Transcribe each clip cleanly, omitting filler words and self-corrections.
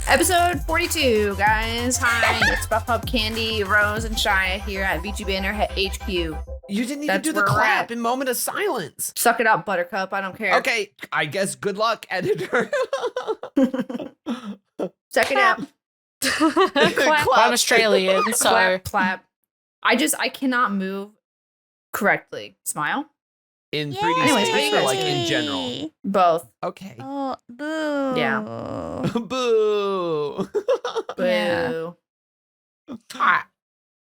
Episode 42, guys. Hi, it's Buff Up, Candii, Rose, and Shia here at VchiBanter HQ. You didn't even That's do the where we're clap at. in moment of silence. Suck it up, Buttercup. I don't care. Okay, I guess good luck, editor. Suck it up. Clap. I'm Australian, so Clap, clap. I cannot move correctly. Smile? In 3D Anyways, space or like in general? Both. Okay. Oh, boo. Yeah. Boo. Yeah. Boo.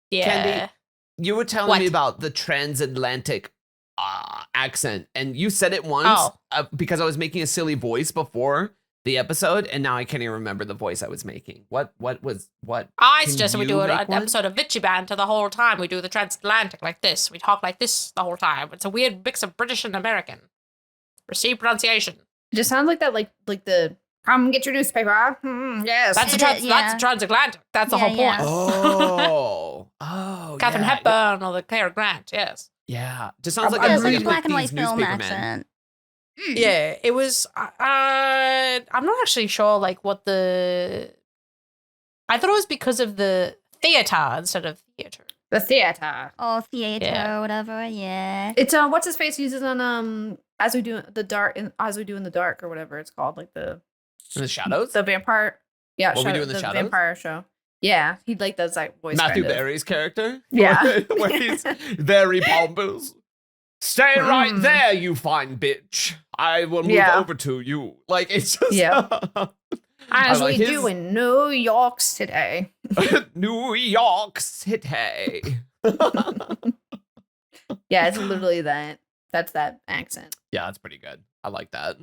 yeah. Candii, you were telling What? me about the transatlantic accent, and you said it once because I was making a silly voice before the episode, and now I can't even remember the voice I was making. What? I Can suggested we you do an make one? episode of VchiBanter the whole time. We do the Transatlantic like this. We talk like this the whole time. It's a weird mix of British and American. Receive pronunciation. It just sounds like that, like the come get your newspaper. Yes. That's the Transatlantic. That's the Yeah, whole yeah. point. Oh, Catherine yeah. Hepburn or the Cary Grant. Yes. Yeah, just sounds like Yeah, a it's like a really black and white 50s film newspaper man. accent. Yeah, it was. I'm not actually sure, like, what the. I thought it was because of the theater instead of theater. The theater. Oh, theater Yeah. or whatever, yeah. It's what's his face uses on as we do in the dark or whatever it's called, like the In the shadows. the vampire. Yeah, What we do in the shadows? vampire show. Yeah, he like does that voice. Matthew kind of. Berry's character. Yeah. Where he's very pompous. Stay right there, you fine bitch. I will move Yeah. over to you. Like, it's just... Yeah. As like we his- do in New York City. New York City. Yeah, it's literally that. That's that accent. Yeah, that's pretty good. I like that.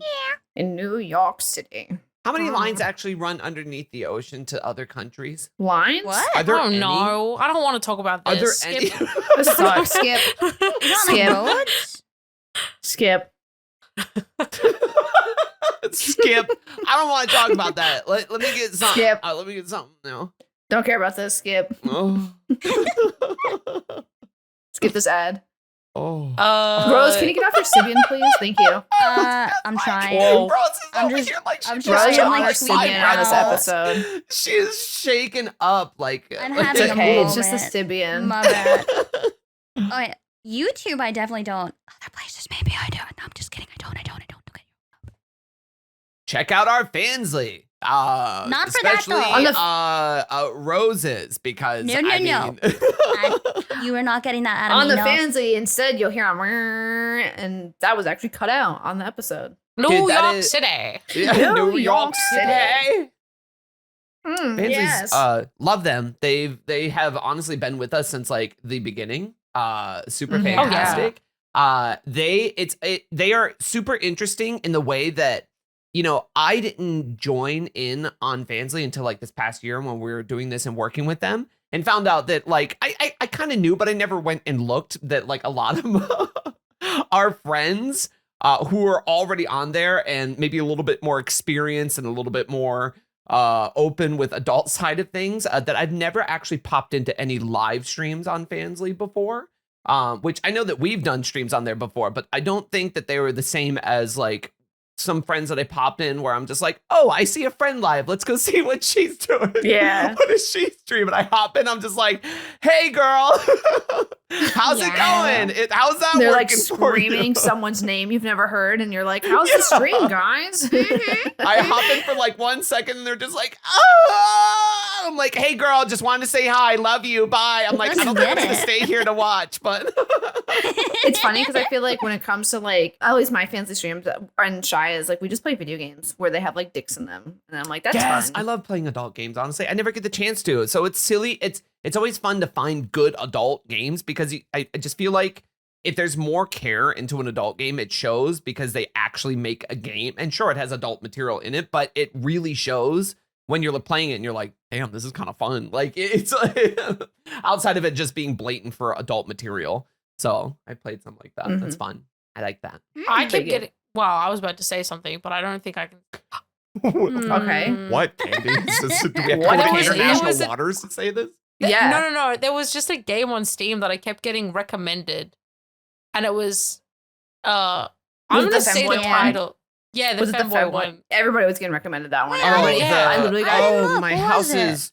In New York City. How many Mm. lines actually run underneath the ocean to other countries? Lines? What? Are I there don't any? know. I don't want to talk about Are there this. any? This sucks. Skip. Is that Skip. on roads? Skip. Skip. I don't want to talk about that. Let me get something. Skip. Let me get something now. Don't care about this. Skip. Oh. Skip this ad. Oh. Rose, can you get off your Sibian, please? Thank you. I'm trying. Whoa. Rose is I'm over just- here like I'm she's just Rose, trying you're to, on like, our tweak Sibian on this out. episode. She is shaking up like. I'm like having It's a okay. It's moment. just a Sibian. My bad. Oh, yeah. YouTube, I definitely don't. Other places, maybe I do. No, I'm just kidding. I don't. Okay. Check out our Fansly. Not for that, especially though. On Roses because No, I no. mean, You are not getting that out of On me. the no. Fansly, instead, you'll hear him, and that was actually cut out on the episode. New Dude, that York is- City. yeah, New New York York City. Fansies, Yes. love them. They have honestly been with us since like the beginning. Super Mhm. Oh, yeah. fantastic. They are super interesting in the way that, you know, I didn't join in on Fansly until like this past year when we were doing this and working with them, and found out that like I kind of knew, but I never went and looked that like a lot of our friends who are already on there and maybe a little bit more experienced and a little bit more open with adult side of things, that I've never actually popped into any live streams on Fansly before, which I know that we've done streams on there before, but I don't think that they were the same as like some friends that I popped in where I'm just like, oh, I see a friend live. Let's go see what she's doing. Yeah. What is she streaming? I hop in. I'm just like, hey, girl. How's it Yeah. going? How's that They're working like for you? screaming someone's name you've never heard, and you're like, how's the stream, guys? I hop in for like 1 second and they're just like, ah! I'm like, hey, girl, just wanted to say hi. Love you. Bye. I'm like, I don't think I'm Get going to it. stay here to watch, but. It's funny because I feel like when it comes to like, at least my fancy streams and Shia is like, we just play video games where they have like dicks in them. And I'm like, that's Yes, fun. I love playing adult games, honestly. I never get the chance to. So it's silly. It's always fun to find good adult games because I just feel like if there's more care into an adult game, it shows because they actually make a game. And sure, it has adult material in it, but it really shows when you're playing it and you're like, damn, this is kind of fun. Like it's like, outside of it just being blatant for adult material. So I played something like that. That's fun. I like that. I Dig keep it. getting. Well, I was about to say something, but I don't think I can. Okay. Mm. What, Candy? Do we have What to go to was it? international Was it- waters to say this? Yeah. No. There was just a game on Steam that I kept getting recommended, and it was I'm Was it gonna the say the femboy title. Yeah, the Was it the femboy femboy one. Everybody was getting recommended that one. Oh, Everybody, yeah. I literally got. look, my what house was it? is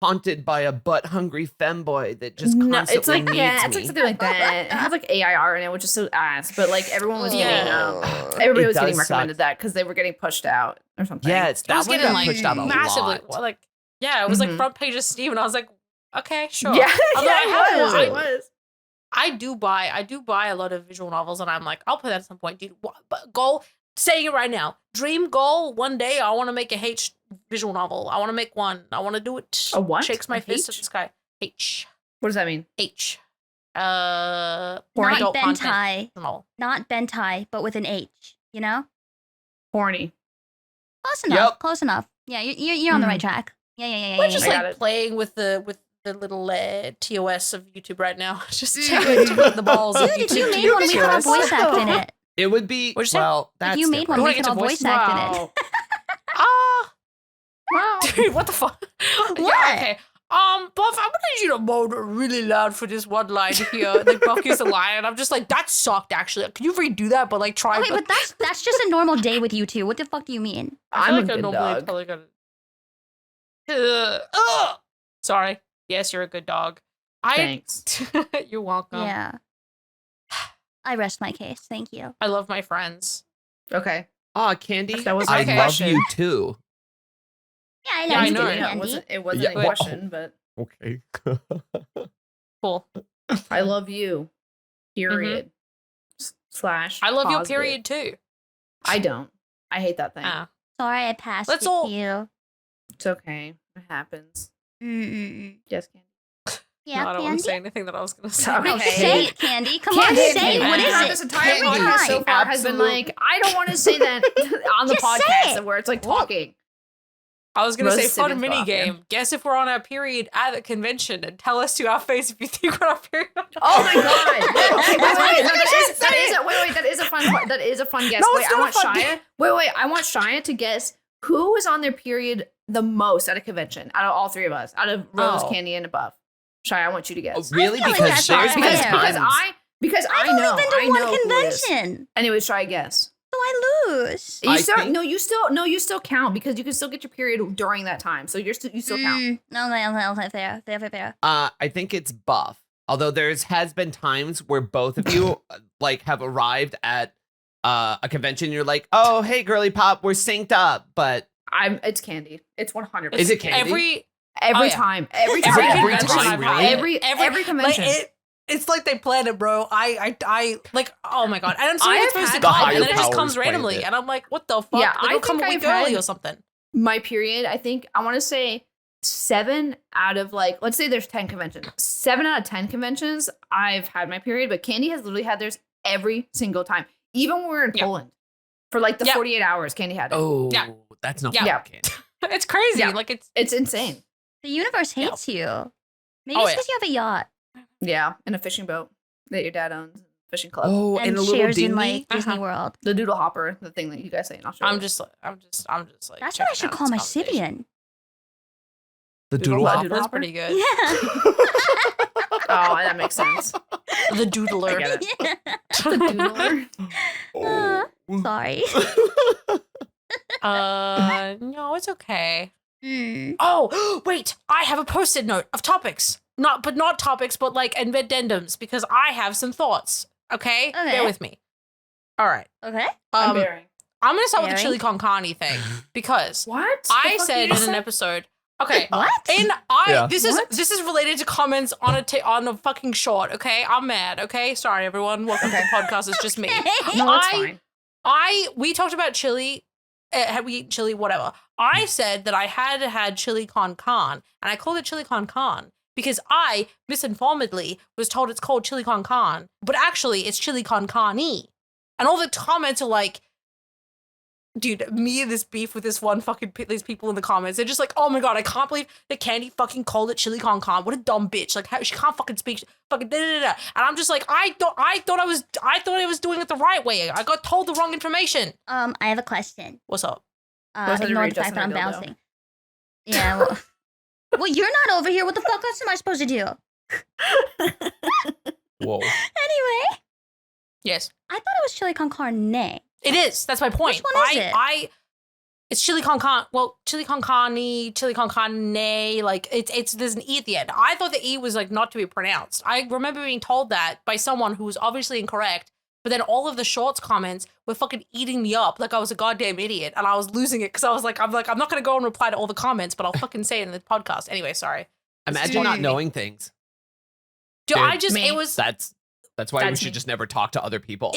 haunted by a butt-hungry femboy that just No, constantly it's like needs yeah, it's me. like something like that. It has like AIR in it, which is so ass. But like everyone was getting, Yeah. everybody It was getting does recommended suck. that because they were getting pushed out or something. Yeah, it's It that was one getting got like pushed out a massively. lot. Well, like yeah, it was like Mhm. front page of Steam, and I was like, okay, sure. Yeah, Although yeah, I it was. I do buy a lot of visual novels, and I'm like, I'll play that at some point, dude. But goal, saying it right now, dream goal. One day, I want to make a H visual novel. I want to make one. I want to do it. A what? Shakes my A fist H? at the sky. H. What does that mean? H. Not adult content Bentai. novel. Not Bentai, but with an H. You know? Horny. Close enough. Yep. Close enough. Yeah, you're on the right track. Yeah. We're just I got like it. playing with the little TOS of YouTube right now. Just Mm. to put the balls. of Dude, if you YouTube made to one, we could all TOS. voice act in it. It would be What'd you say? well. That's If you made one, You we wanna could get all to voice voice act in it. Ah, Wow. dude, what the fuck? What? Yeah, okay. Buff, I'm gonna need you to moan really loud for this one line here. Like Buff used to lie, and I'm just like, that sucked actually. Can you redo that? But like, try. Okay, but that's just a normal day with you two. What the fuck do you mean? I feel I'm a like I good normally dog. probably gotta. Sorry. Yes, you're a good dog. Thanks. You're welcome. Yeah. I rest my case. Thank you. I love my friends. Okay. Ah, Candy. That was I my love question. you too. Yeah, I Yeah, love I you, know, too, right? Yeah, it Candy. wasn't. It wasn't Yeah, a well- question, but Okay. Cool. I love you. Period. Slash. I love you. positive. Period too. I don't. I hate that thing. Ah. Sorry, I passed Let's it all- to you. It's okay. It happens. Mm-mm-mm. Yes, Candy. Yeah, No, I don't want Candy. to say anything that I was gonna say. Okay. No, say it, Candy. Come Candy, on, say Candy, it. What throughout is This it? entire Every podcast so time. far has been like, I don't want to say that on the Just say podcast it. where it's like talking. I was gonna say Roasted fun and mini off, yeah. game. Guess if we're on our period at the convention, and tell us to our face if you think we're on our period. Oh my god! Wait, okay, wait. No, Say that is a fun. That is a fun guess. No, wait, it's I not want a fun Shia. Wait. I want Shia to guess who is on their period the most at a convention out of all three of us, out of Rose, Oh. Candy, and above. Shia, I want you to guess. Really? feel like Because that's there's not been fair. because I I've know only been to I one know who it is. convention, Anyway, Shia, guess. so I lose. You I still think- you still count because you can still get your period during that time. So you still count. No, fair. I think it's Buff. Although has been times where both of you like have arrived at a convention. You're like, oh, hey, girly pop, we're synced up. But It's Candy. It's 100%. Is it Candy? Every Every yeah. time. Every Is time. it every convention time, I've really? had. Every convention. Like, it's like they planned it, bro. I like, oh my god. And I'm I saying have it's supposed to had- The come, and then higher it just powers comes planned randomly, it. and I'm like, what the fuck? Yeah, Like, I it'll come a think week I've early had- or something. My period, I want to say 7 out of like, let's say there's 10 conventions. 7 out of 10 conventions, I've had my period, but Candy has literally had theirs every single time. Even when we were in Yeah. Poland. For like the Yeah. 48 hours, Candy had it. oh, Yeah. that's not Yeah. Candy. It's crazy. Yeah. Like It's insane. The universe hates you. Maybe Oh, it's yeah. because you have a yacht Yeah. In a fishing boat that your dad owns. Fishing club. Oh, and and a little shares dinghy. in like Disney Uh-huh. World. The doodle hopper, the thing that you guys say in Australia. I'm just like. That's what I checking should out call my this conversation. Sibian. The Doodle doodle hopper. hopper. That's pretty good. Yeah. Oh, that makes sense. The doodler. I get it. Yeah. The doodler. Sorry. No, it's okay. Hmm. Oh, wait! I have a post-it note of topics. Not topics, but like addendums, because I have some thoughts. Okay? Okay. Bear with me. All right. Okay. I'm Um, bearing. I'm gonna start with the Bearing? chili con carne thing because What? I The fuck said you in just an said? episode. Okay. What? Yeah. This What? is related to comments on a fucking short. Okay, I'm mad. Okay, sorry everyone. Welcome Okay. to the podcast. It's just me. No, that's I- fine. We talked about chili. Had we eaten chili? Whatever. I said that I had chili con carne, and I called it chili con carne because I misinformedly was told it's called chili con carne, but actually it's chili con carne. And all the comments are like, dude, me and this beef with this one fucking these people in the comments. They're just like, oh my god, I can't believe that Candy fucking called it chili con carne. What a dumb bitch! Like, how she can't fucking speak. Fucking da da da. And I'm just like, I thought I was doing it the right way. I got told the wrong information. I have a question. What's up? What's that Ignore read the fact Justin that I'm or dildo? bouncing. Yeah. Well, well, you're not over here. What the fuck else am I supposed to do? Whoa. Anyway, Yes. I thought it was chili con carne. It is. That's my point. Which one is it? It's chili con carne. Well, chili con carne, chili con carne. Like it's there's an E at the end. I thought the E was like not to be pronounced. I remember being told that by someone who was obviously incorrect. But then all of the shorts comments were fucking eating me up like I was a goddamn idiot, and I was losing it because I was like, I'm not gonna go and reply to all the comments, but I'll fucking say it in the podcast anyway. Sorry. Imagine not knowing things. Dude, Dude, it was. That's why we should just never talk to other people.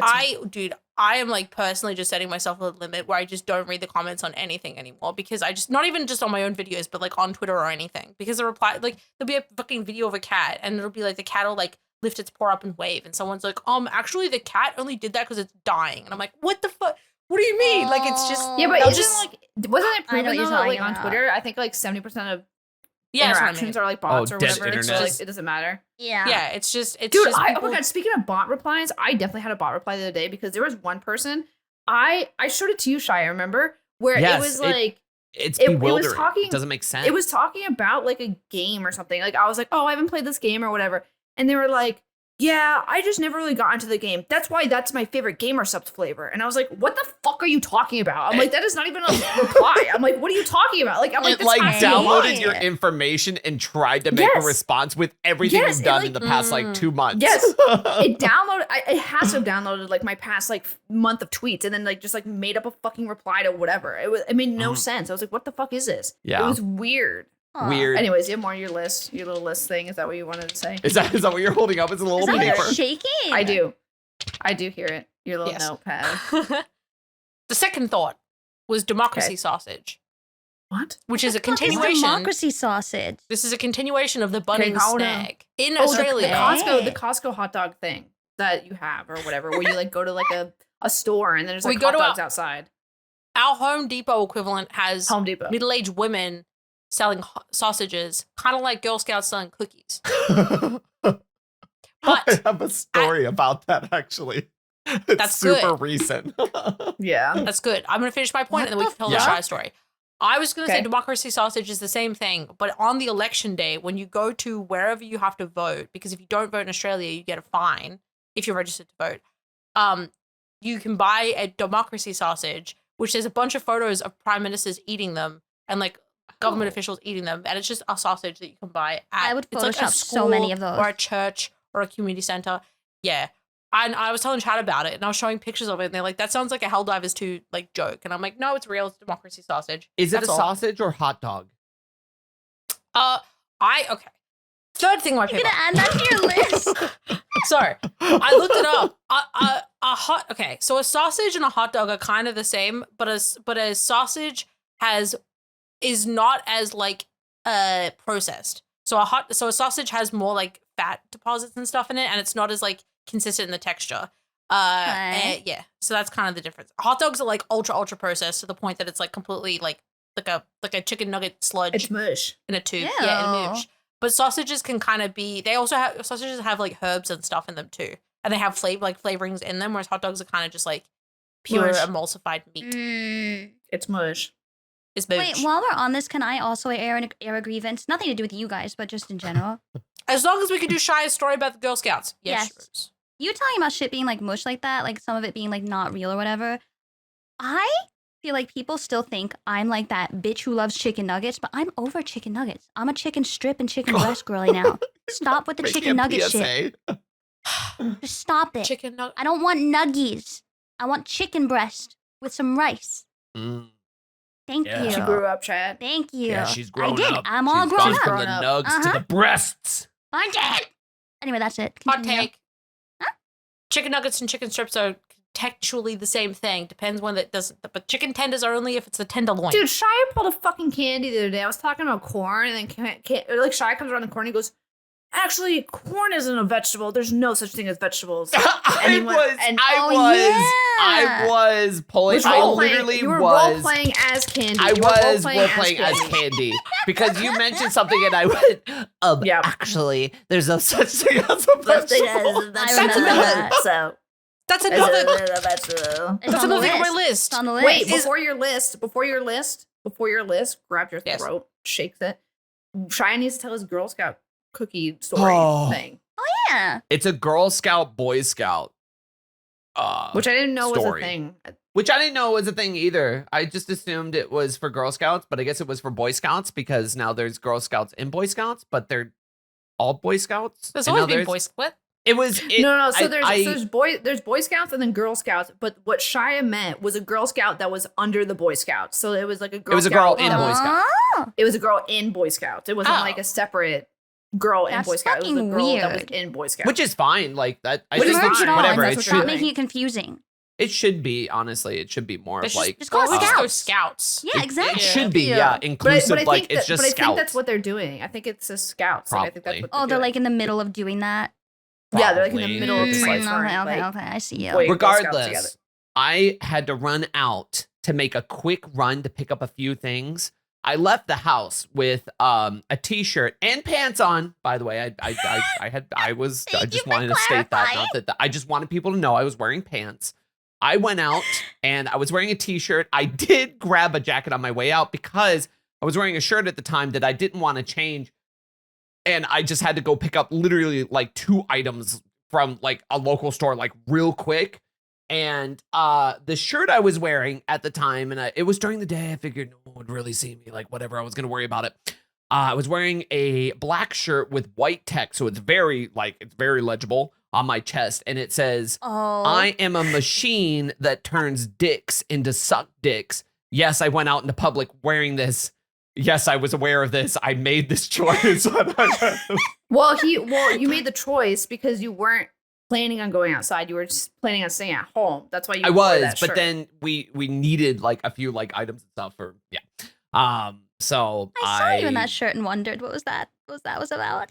I am like personally just setting myself a limit where I just don't read the comments on anything anymore because I just, not even just on my own videos, but like on Twitter or anything, because the reply, like there'll be a fucking video of a cat and it'll be like the cat will like lift its paw up and wave and someone's like, actually the cat only did that because it's dying. And I'm like, what the fuck? What do you mean? Like it's just, Yeah, but they'll isn't like, wasn't it I know proven what you're though, like talking on about. Twitter, I think like 70% of yeah, that's what I interactions mean. are like bots or dead whatever. So internet. like it doesn't matter. Yeah. Yeah, it's just Dude, just oh people- my god, speaking of bot replies, I definitely had a bot reply the other day because there was one person, I showed it to you, Shia, remember? Where Yes, it was like, It's it was bewildering. talking- It doesn't make sense. it was talking about like a game or something. Like I was like, oh, I haven't played this game or whatever. And they were like, yeah, I just never really got into the game. That's why that's my favorite GamerSupps flavor. And I was like, what the fuck are you talking about? I'm like, that is not even a reply. I'm like, what are you talking about? Like, I'm like, It this like has to be downloaded why. your information and tried to make a Yes. response with everything Yes, you've it, done like- in the past like 2 months. Yes. It downloaded, it has to have downloaded like my past like month of tweets and then like just like made up a fucking reply to whatever. It made no sense. I was like, what the fuck is this? Yeah. It was weird. Aw. Weird. Anyways, you have more on your list, your little list thing. Is that what you wanted to say? Is that what you're holding up? It's a little Is that paper. what you're shaking? I do hear it. Your little Yes. notepad. The second thought was democracy Okay. sausage, What? which is a What the fuck is continuation. democracy sausage. This is a continuation of the Bunnings hold on. snag in Oh, Australia. the Costco hot dog thing that you have or whatever, where you like go to like a store and then there's We like go hot to dogs outside. Our Home Depot equivalent has Home Depot. middle-aged women selling sausages, kind of like Girl Scouts selling cookies. I But have a story about that actually. It's That's super good. recent. Yeah. that's good. I'm going to finish my point and then we What can tell the the fuck? shy story. I was going to say Okay. democracy sausage is the same thing, but on the election day, when you go to wherever you have to vote, because if you don't vote in Australia, you get a fine if you're registered to vote. You can buy a democracy sausage, which there's a bunch of photos of prime ministers eating them and like government officials eating them, and it's just a sausage that you can buy. I would it's like a Photoshop so many of those. or a church or a community center. Yeah. And I was telling Chad about it, and I was showing pictures of it, and they're like, "That sounds like a Helldivers 2 like joke." And I'm like, "No, it's real. It's democracy sausage." Is it That's a all. sausage or hot dog? Okay. Third thing on my You're paper. gonna add that to your list. Sorry, I looked it up. Okay, so a sausage and a hot dog are kind of the same, but a sausage is not as like processed. So a sausage has more like fat deposits and stuff in it, and it's not as like consistent in the texture. Okay. Yeah. So that's kind of the difference. Hot dogs are like ultra processed to the point that it's like completely like a chicken nugget sludge It's mush. in a tube. Ew. Yeah, in a moosh. But sausages can kind of be. Sausages have like herbs and stuff in them too, and they have flavorings in them. Whereas hot dogs are kind of just like pure Mush. emulsified meat. It's mush. Is Wait, moosh. while we're on this, can I also air a grievance? Nothing to do with you guys, but just in general. As long as we can do Shia's story about the Girl Scouts. Yes. Yes. You talking about shit being like mush like that, like some of it being like not real or whatever. I feel like people still think I'm like that bitch who loves chicken nuggets, but I'm over chicken nuggets. I'm a chicken strip and chicken breast girly now. Stop with the Making chicken a nugget shit. PSA. Just stop it. Chicken nugget. I don't want nuggies. I want chicken breast with some rice. Mm. Thank Yeah. you. She grew up, Chad. Thank you. Yeah, she's grown I did. up. I'm all She's grown gone up. from the Grown up. nugs to Uh-huh. the breasts. I did. Anyway, that's it. Hot Continue. take. Chicken nuggets and chicken strips are textually the same thing. Depends when it doesn't. But chicken tenders are only if it's the tenderloin. Dude, Shia pulled a fucking candy the other day. I was talking about corn, and then like Shia comes around the corner and he goes, "Actually, corn isn't a vegetable. There's no such thing as vegetables." I was pulling. Was I role-playing- literally you were was. role playing as Candii. I You were was role-playing role-playing as Candii because you mentioned something and I went, Yeah. actually, there's no such thing as a vegetable. That's another- So That's another. a vegetable. It's That's on the another thing on my list. list. It's on the list. Wait, before your list, grab your Yes. throat, shakes it. Shia needs to tell his Girl Scout cookie story Oh. thing. Yeah. It's a Girl Scout, Boy Scout. Which I didn't know was a story. thing. Which I didn't know was a thing either. I just assumed it was for Girl Scouts, but I guess it was for Boy Scouts because now there's Girl Scouts and Boy Scouts, but they're all Boy Scouts. There's And always now been Boy Scout. It was No. So I- there's Boy Scouts and then Girl Scouts. But what Shia meant was a Girl Scout that was under the Boy Scouts. So it was like a girl. It was a girl Scout in that Boy was- Scouts. Oh, It was a girl in Boy Scouts. It wasn't Oh. like a separate girl in That's Boy Scouts. It was a fucking girl that was weird. in Boy Scouts. Which is fine. Like that. I Which think is it's fine. whatever. That's It what should. they're Stop making it confusing. It should be, honestly. It should be more of like. just call it Let's go Scouts. Scouts. Yeah, It exactly. should be, Yeah. yeah, but inclusive. I Like think it's that, just but I Scouts. think that's what they're doing. I think it's just Scouts. Like, I think that's what Oh, they're doing. like in the middle of doing that. Yeah, they're like in the Probably. middle of just like Okay, throwing, okay, like, okay. I see you. Boy- Girl Scouts together. Regardless, I had to run out to make a quick run to pick up a few things. I left the house with a t-shirt and pants on. By the way, I Thank just you for wanted to state that. clarifying. Not that I just wanted people to know I was wearing pants. I went out and I was wearing a t-shirt. I did grab a jacket on my way out because I was wearing a shirt at the time that I didn't want to change. And I just had to go pick up literally like 2 items from like a local store, like real quick. And the shirt I was wearing at the time, and it was during the day, I figured no one would really see me, like whatever, I was going to worry about it. I was wearing a black shirt with white text, so it's very legible on my chest. And it says, Oh, I am a machine that turns dicks into suck dicks. Yes, I went out into public wearing this. Yes, I was aware of this. I made this choice. Well, you made the choice because you weren't planning on going outside. You were just planning on staying at home. That's why you. I wore was, that but shirt. then we needed like a few like items and stuff for So I saw you in that shirt and wondered what was that was about.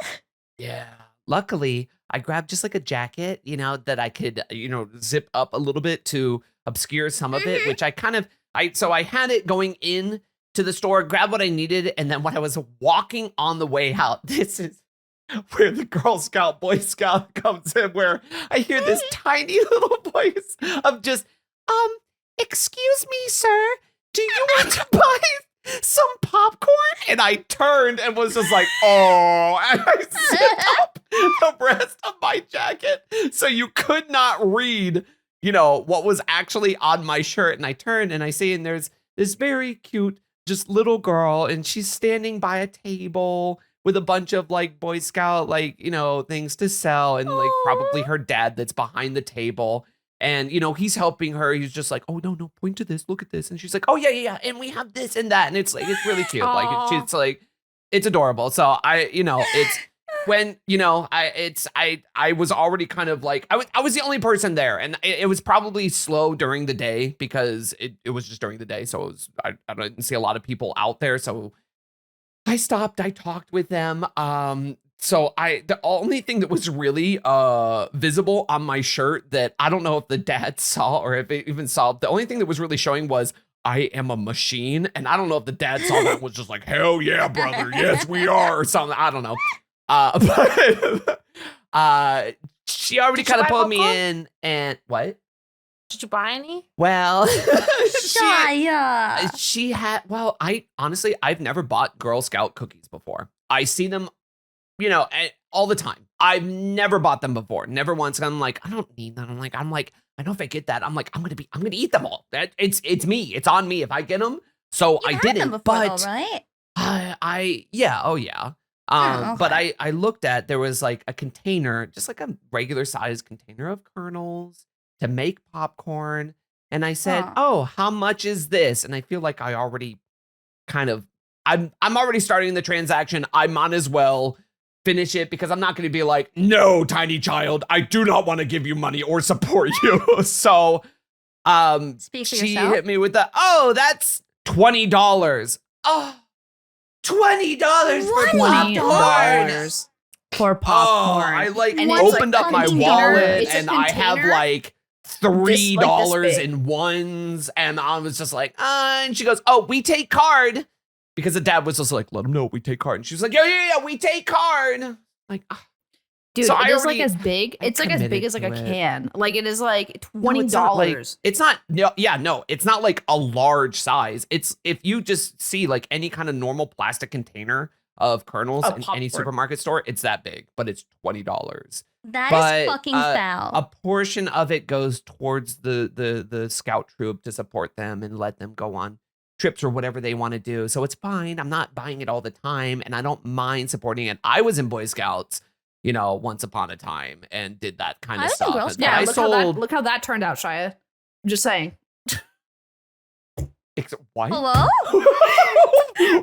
Yeah. Luckily, I grabbed just like a jacket, that I could, zip up a little bit to obscure some of it, which I had it going in to the store, grabbed what I needed, and then when I was walking on the way out, this is where the Girl Scout, Boy Scout comes in, where I hear this tiny little voice of just, excuse me, sir, do you want to buy some popcorn? And I turned and was just like, oh, and I zipped up the rest of my jacket. So you could not read, what was actually on my shirt. And I turned and I see, and there's this very cute, just little girl, and she's standing by a table with a bunch of like Boy Scout, things to sell, and like probably her dad that's behind the table. And, he's helping her. He's just like, oh, no, point to this. Look at this. And she's like, oh, yeah. And we have this and that. And it's like, it's really cute. It's like, it's adorable. So it's when, I was already kind of like, I was the only person there. And it was probably slow during the day because it was just during the day. So I didn't see a lot of people out there. So I stopped. I talked with them. So the only thing that was really visible on my shirt that I don't know if the dad saw or if it even saw, the only thing that was really showing was I am a machine. And I don't know if the dad saw that and was just like, hell yeah, brother. Yes, we are, or something. I don't know. But she already Did you kind of buy pulled me popcorn? in and what? Did you buy any? Well, Shia. she had, well, I've never bought Girl Scout cookies before. I see them, all the time. I've never bought them before. Never once. I'm like, I don't need that. I'm like, I know if I get that, I'm going to eat them all. It's me. It's on me if I get them. So You've I had didn't, them before, but though, right? oh yeah. Oh, But okay. I looked at, there was like a container, just like a regular sized container of kernels to make popcorn. And I said, Huh. oh, how much is this? And I feel like I already I'm already starting the transaction. I might as well finish it because I'm not going to be like, no, tiny child, I do not want to give you money or support you. So Speak for she yourself. hit me with the, oh, that's $20. Oh, $20 for popcorn. $20 for popcorn. Oh, I like And it's opened like up my container. wallet It's a and I have container like this $3 big. in ones, and I was just like, and she goes, oh, we take card, because the dad was just like, let him know we take card, and she was like, yeah, we take card. Like, Dude, So it I is already- like as big. I It's like as big committed as like a to it. can. Like it is like no, $20. it's not it's not like a large size. It's if you just see like any kind of normal plastic container of kernels Of in any popcorn. supermarket store, it's that big, but it's $20. That But, is fucking foul. a portion of it goes towards the scout troop to support them and let them go on trips or whatever they want to do. So it's fine. I'm not buying it all the time, and I don't mind supporting it. I was in Boy Scouts, once upon a time and did that kind I of was in stuff. Girl And Scouts. Yeah, I sold. look how that turned out, Shia. I'm just saying. What? Hello?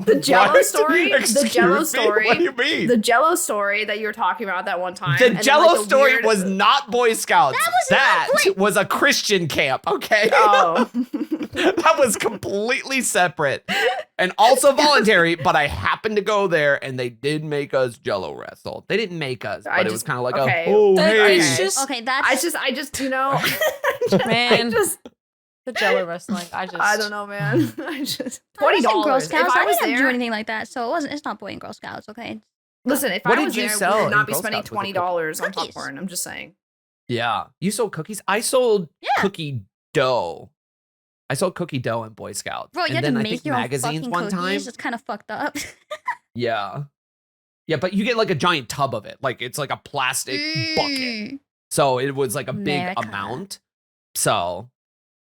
The Jello What? story. The Excuse Jello me? story. What do you mean? The Jello story that you were talking about that one time. The and then, Jello like, the story weird- was not Boy Scouts. That Was a Christian camp, okay? Oh. That was completely separate and also voluntary, but I happened to go there and they did make us Jello wrestle. They didn't make us, but it was kind of like, okay. hey. It's just Okay, that's I just Man. the Jello wrestling. I don't know, man. I just I was in Girl $20. Scouts. If I I was didn't do there, anything like that, so it's not Boy and Girl Scouts. Okay. listen, if What I did was you there, sell we would in not be Girl spending Scouts? Was it $20 on cookies? popcorn. I'm just saying. Yeah. You sold cookies? I sold Yeah. cookie dough. I sold cookie dough in Boy Scouts. Bro, you and had then to I make think your own magazines fucking one cookies. time. It's kind of fucked up. Yeah. Yeah, but you get like a giant tub of it. Like it's like a plastic bucket. So it was like a big America. amount. So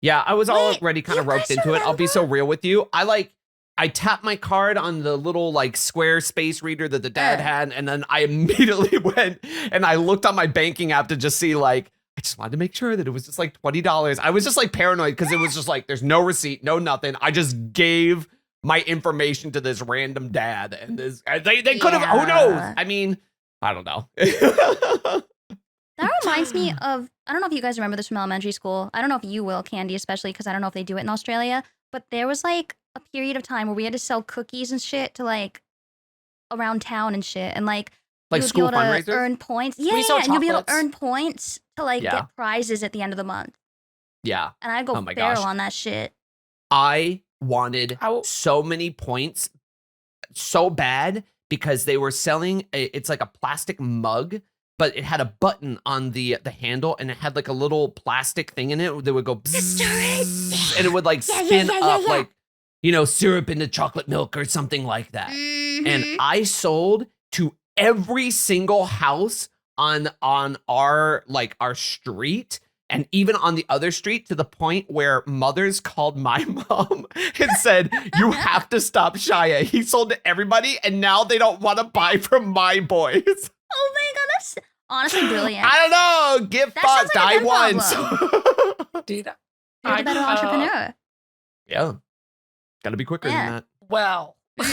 yeah, I was already kind of you roped guys into it. I'll be so remember? real with you. I tapped my card on the little like square space reader that the dad had, and then I immediately went and I looked on my banking app to just see like, I just wanted to make sure that it was just like $20. I was just like paranoid because it was just like, there's no receipt, no nothing. I just gave my information to this random dad, and they could have, who knows? Yeah. I mean, I don't know. That reminds me of, I don't know if you guys remember this from elementary school. I don't know if you will, Candii, especially because I don't know if they do it in Australia. But there was like a period of time where we had to sell cookies and shit to like around town and shit. And like, Like you would school be able fundraisers? to earn points. Yeah, sold and you'll be able to chocolates. earn points to like Yeah. get prizes at the end of the month. Yeah. And I'd go Oh my feral gosh. on that shit. I wanted I w- so many points so bad because they were selling it's like a plastic mug, but it had a button on the handle, and it had like a little plastic thing in it that would go bzzz, and it would like spin up like syrup into chocolate milk or something like that. And I sold to every single house on our street, and even on the other street, to the point where mothers called my mom and said, "You have to stop Shia. He sold to everybody, and now they don't want to buy from my boys." Oh my god, that's honestly brilliant. I don't know. Give That thought, sounds like a die good once. Dude, You're the better entrepreneur. Yeah. Got to be quicker Yeah. well. than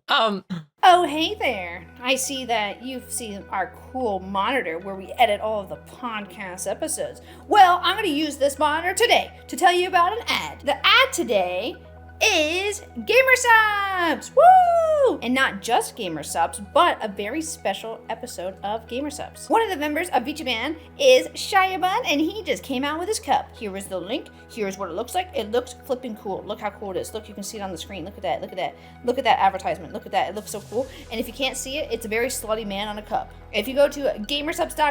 that. Oh, hey there. I see that you've seen our cool monitor where we edit all of the podcast episodes. Well, I'm going to use this monitor today to tell you about an ad. The ad today is GamerSupps! Woo! And not just GamerSupps, but a very special episode of GamerSupps. One of the members of VchiBan is ShiaBun, and he just came out with his cup. Here is the link. Here's what it looks like. It looks flipping cool. Look how cool it is. Look, you can see it on the screen. Look at that. Look at that. Look at that advertisement. Look at that. It looks so cool. And if you can't see it, it's a very slutty man on a cup. If you go to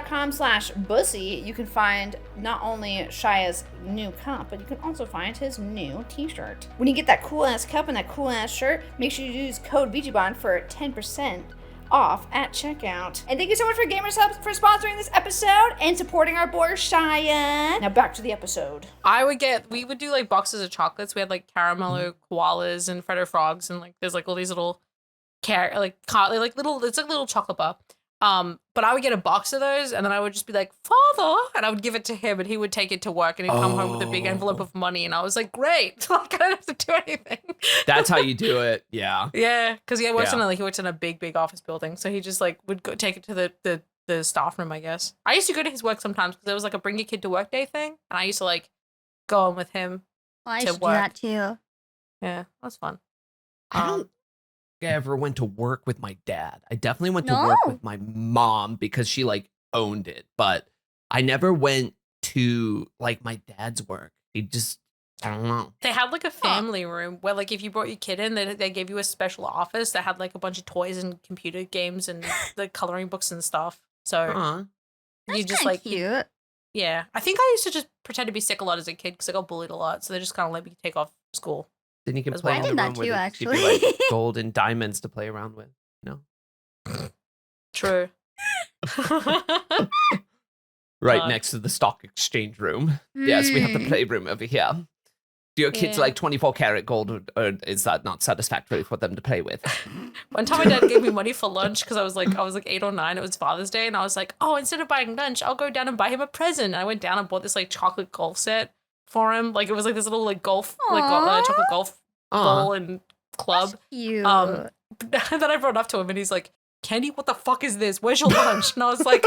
GamerSupps.com/bussy, you can find not only Shia's new cup, but you can also find his new t-shirt. When you get that cool ass cup and that cool ass shirt, make sure you use code VchiBan for 10% off at checkout. And thank you so much for GamerSupps for sponsoring this episode and supporting our boy Shia. Now back to the episode. We would do like boxes of chocolates. We had like caramello koalas and Freddo frogs, and like there's like all these little it's like a little chocolate bar. But I would get a box of those, and then I would just be like, "Father," and I would give it to him, and he would take it to work, and he'd come home with a big envelope of money, and I was like, "Great! Like, I don't have to do anything." That's how you do it. Yeah. Yeah, because he works Yeah. he works in a big office building, so he just like would go take it to the staff room, I guess. I used to go to his work sometimes because there was like a bring your kid to work day thing, and I used to like go on with him. I to used to do work. that too. Yeah, that was fun. I don't think I ever went to work with my dad. I definitely went to No. work with my mom because she like owned it, but I never went to like my dad's work. He just, I don't know. They had like a family room where like if you brought your kid in, they gave you a special office that had like a bunch of toys and computer games and the coloring books and stuff. So Uh-huh. That's you just kinda like cute. yeah. I think I used to just pretend to be sick a lot as a kid because I got bullied a lot, so they just kind of let me take off school. Then you can That's play why I in did the that room with too, it. Give you, actually. like gold and diamonds to play around with. No. True. Right God. next to the stock exchange room. Yes, we have the playroom over here. Do your kids Yeah. like 24 karat gold, or is that not satisfactory for them to play with? One time my dad gave me money for lunch because I was like 8 or 9. It was Father's Day, and I was like, oh, instead of buying lunch, I'll go down and buy him a present. And I went down and bought this like chocolate golf set for him. Like it was like this little like golf chocolate golf ball and club. Cute. And then I brought it up to him, and he's like, Candii, what the fuck is this? Where's your lunch? And I was like,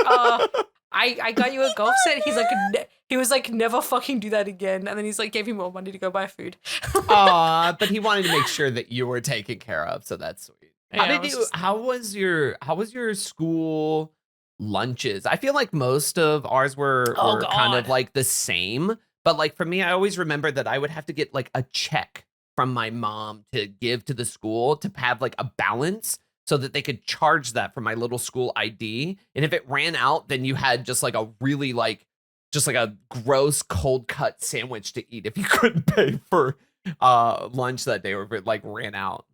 I got you a golf set. He's like, he was like, never fucking do that again. And then he's like, gave me more money to go buy food. Aw, but he wanted to make sure that you were taken care of, so that's sweet. Yeah, How was your school lunches? I feel like most of ours were kind of God. like the same, but like for me, I always remember that I would have to get like a check from my mom to give to the school to have like a balance, so that they could charge that for my little school ID. And if it ran out, then you had just like a really like, just like a gross cold cut sandwich to eat if you couldn't pay for lunch that day, or if it like ran out.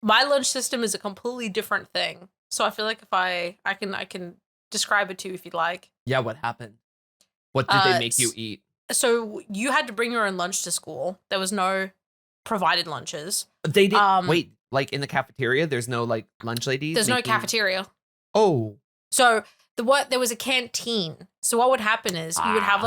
My lunch system is a completely different thing. So I feel like if I can describe it to you if you'd like. Yeah, what happened? What did they make you eat? So you had to bring your own lunch to school. There was no provided lunches. They did wait, like in the cafeteria, there's no like lunch ladies. There's no making- cafeteria. Oh, So there was a canteen. So what would happen is you would have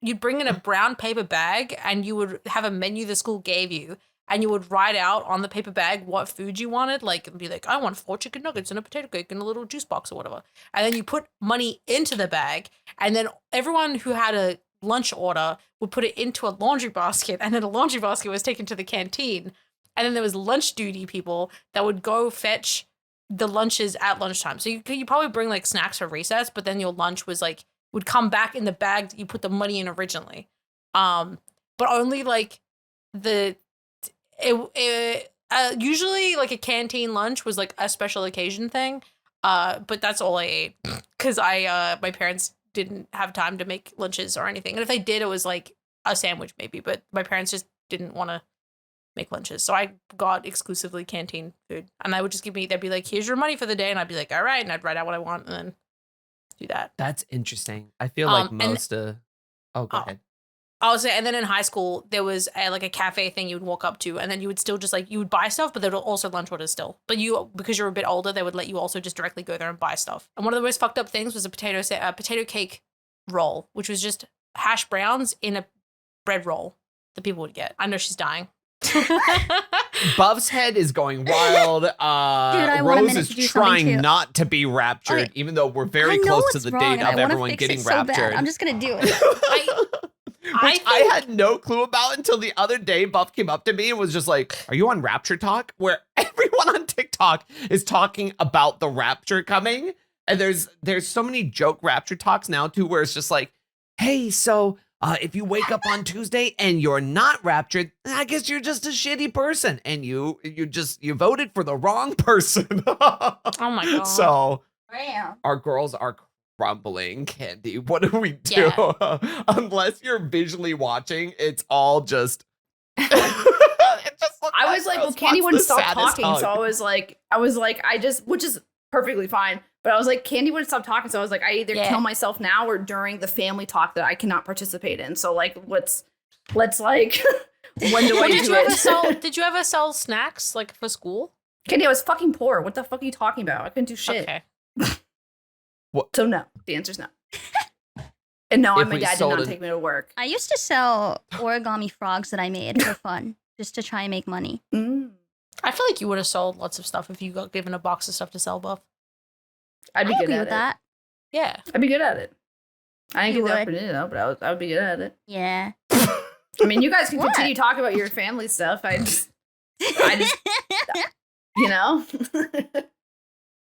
you'd bring in a brown paper bag, and you would have a menu the school gave you, and you would write out on the paper bag what food you wanted. Like it'd be like, I want 4 chicken nuggets and a potato cake and a little juice box or whatever. And then you put money into the bag, and then everyone who had a lunch order would put it into a laundry basket, and then a laundry basket was taken to the canteen. And then there was lunch duty people that would go fetch the lunches at lunchtime. So you probably bring like snacks for recess, but then your lunch was like would come back in the bag that you put the money in originally. But only like usually like a canteen lunch was like a special occasion thing. But that's all I ate because my parents didn't have time to make lunches or anything. And if they did, it was like a sandwich maybe, but my parents just didn't want to make lunches. So I got exclusively canteen food, and they would just they'd be like, here's your money for the day. And I'd be like, all right. And I'd write out what I want and then do that. that's interesting. I feel like most go ahead. I would say, and then in high school, there was a cafe thing you would walk up to, and then you would still just like, you would buy stuff, but there were also lunch orders still. But because you're a bit older, they would let you also just directly go there and buy stuff. And one of the most fucked up things was a potato cake roll, which was just hash browns in a bread roll that people would get. I know she's dying. Buff's head is going wild. I want a Rose minute is to do something trying too. not to be raptured, Okay. even though we're I very know close to it's the wrong, date and I of wanna everyone fix getting it so bad. raptured. I'm just gonna do it. Which I had no clue about until the other day. Buff came up to me and was just like, are you on RaptureTok? Where everyone on TikTok is talking about the Rapture coming. And there's so many joke Rapture talks now too, where it's just like, hey, so if you wake up on Tuesday and you're not raptured, I guess you're just a shitty person. And you voted for the wrong person. Oh my God. So Damn. our girls are crumbling, Candii. What do we do? Unless you're visually watching, it's all just. It just looks I was like, well, Rose Candii wants wouldn't the stop saddest talking, hug. so I was like, which is perfectly fine. But I was like, Candii wouldn't stop talking, so I was like, I either kill myself now or during the family talk that I cannot participate in. So like, let's like, when do I do it? Did you ever sell snacks like for school? Candii, I was fucking poor. What the fuck are you talking about? I couldn't do shit. Okay. So no, the answer's no. And no, If my we dad did sold not an- take me to work. I used to sell origami frogs that I made for fun, just to try and make money. Mm. I feel like you would have sold lots of stuff if you got given a box of stuff to sell, Buff. I'd be I good agree at with it. that. Yeah. I'd be good at it. I didn't You get the would. opportunity though, but I would be good at it. Yeah. I mean, you guys can What? continue talking about your family stuff. I just you know,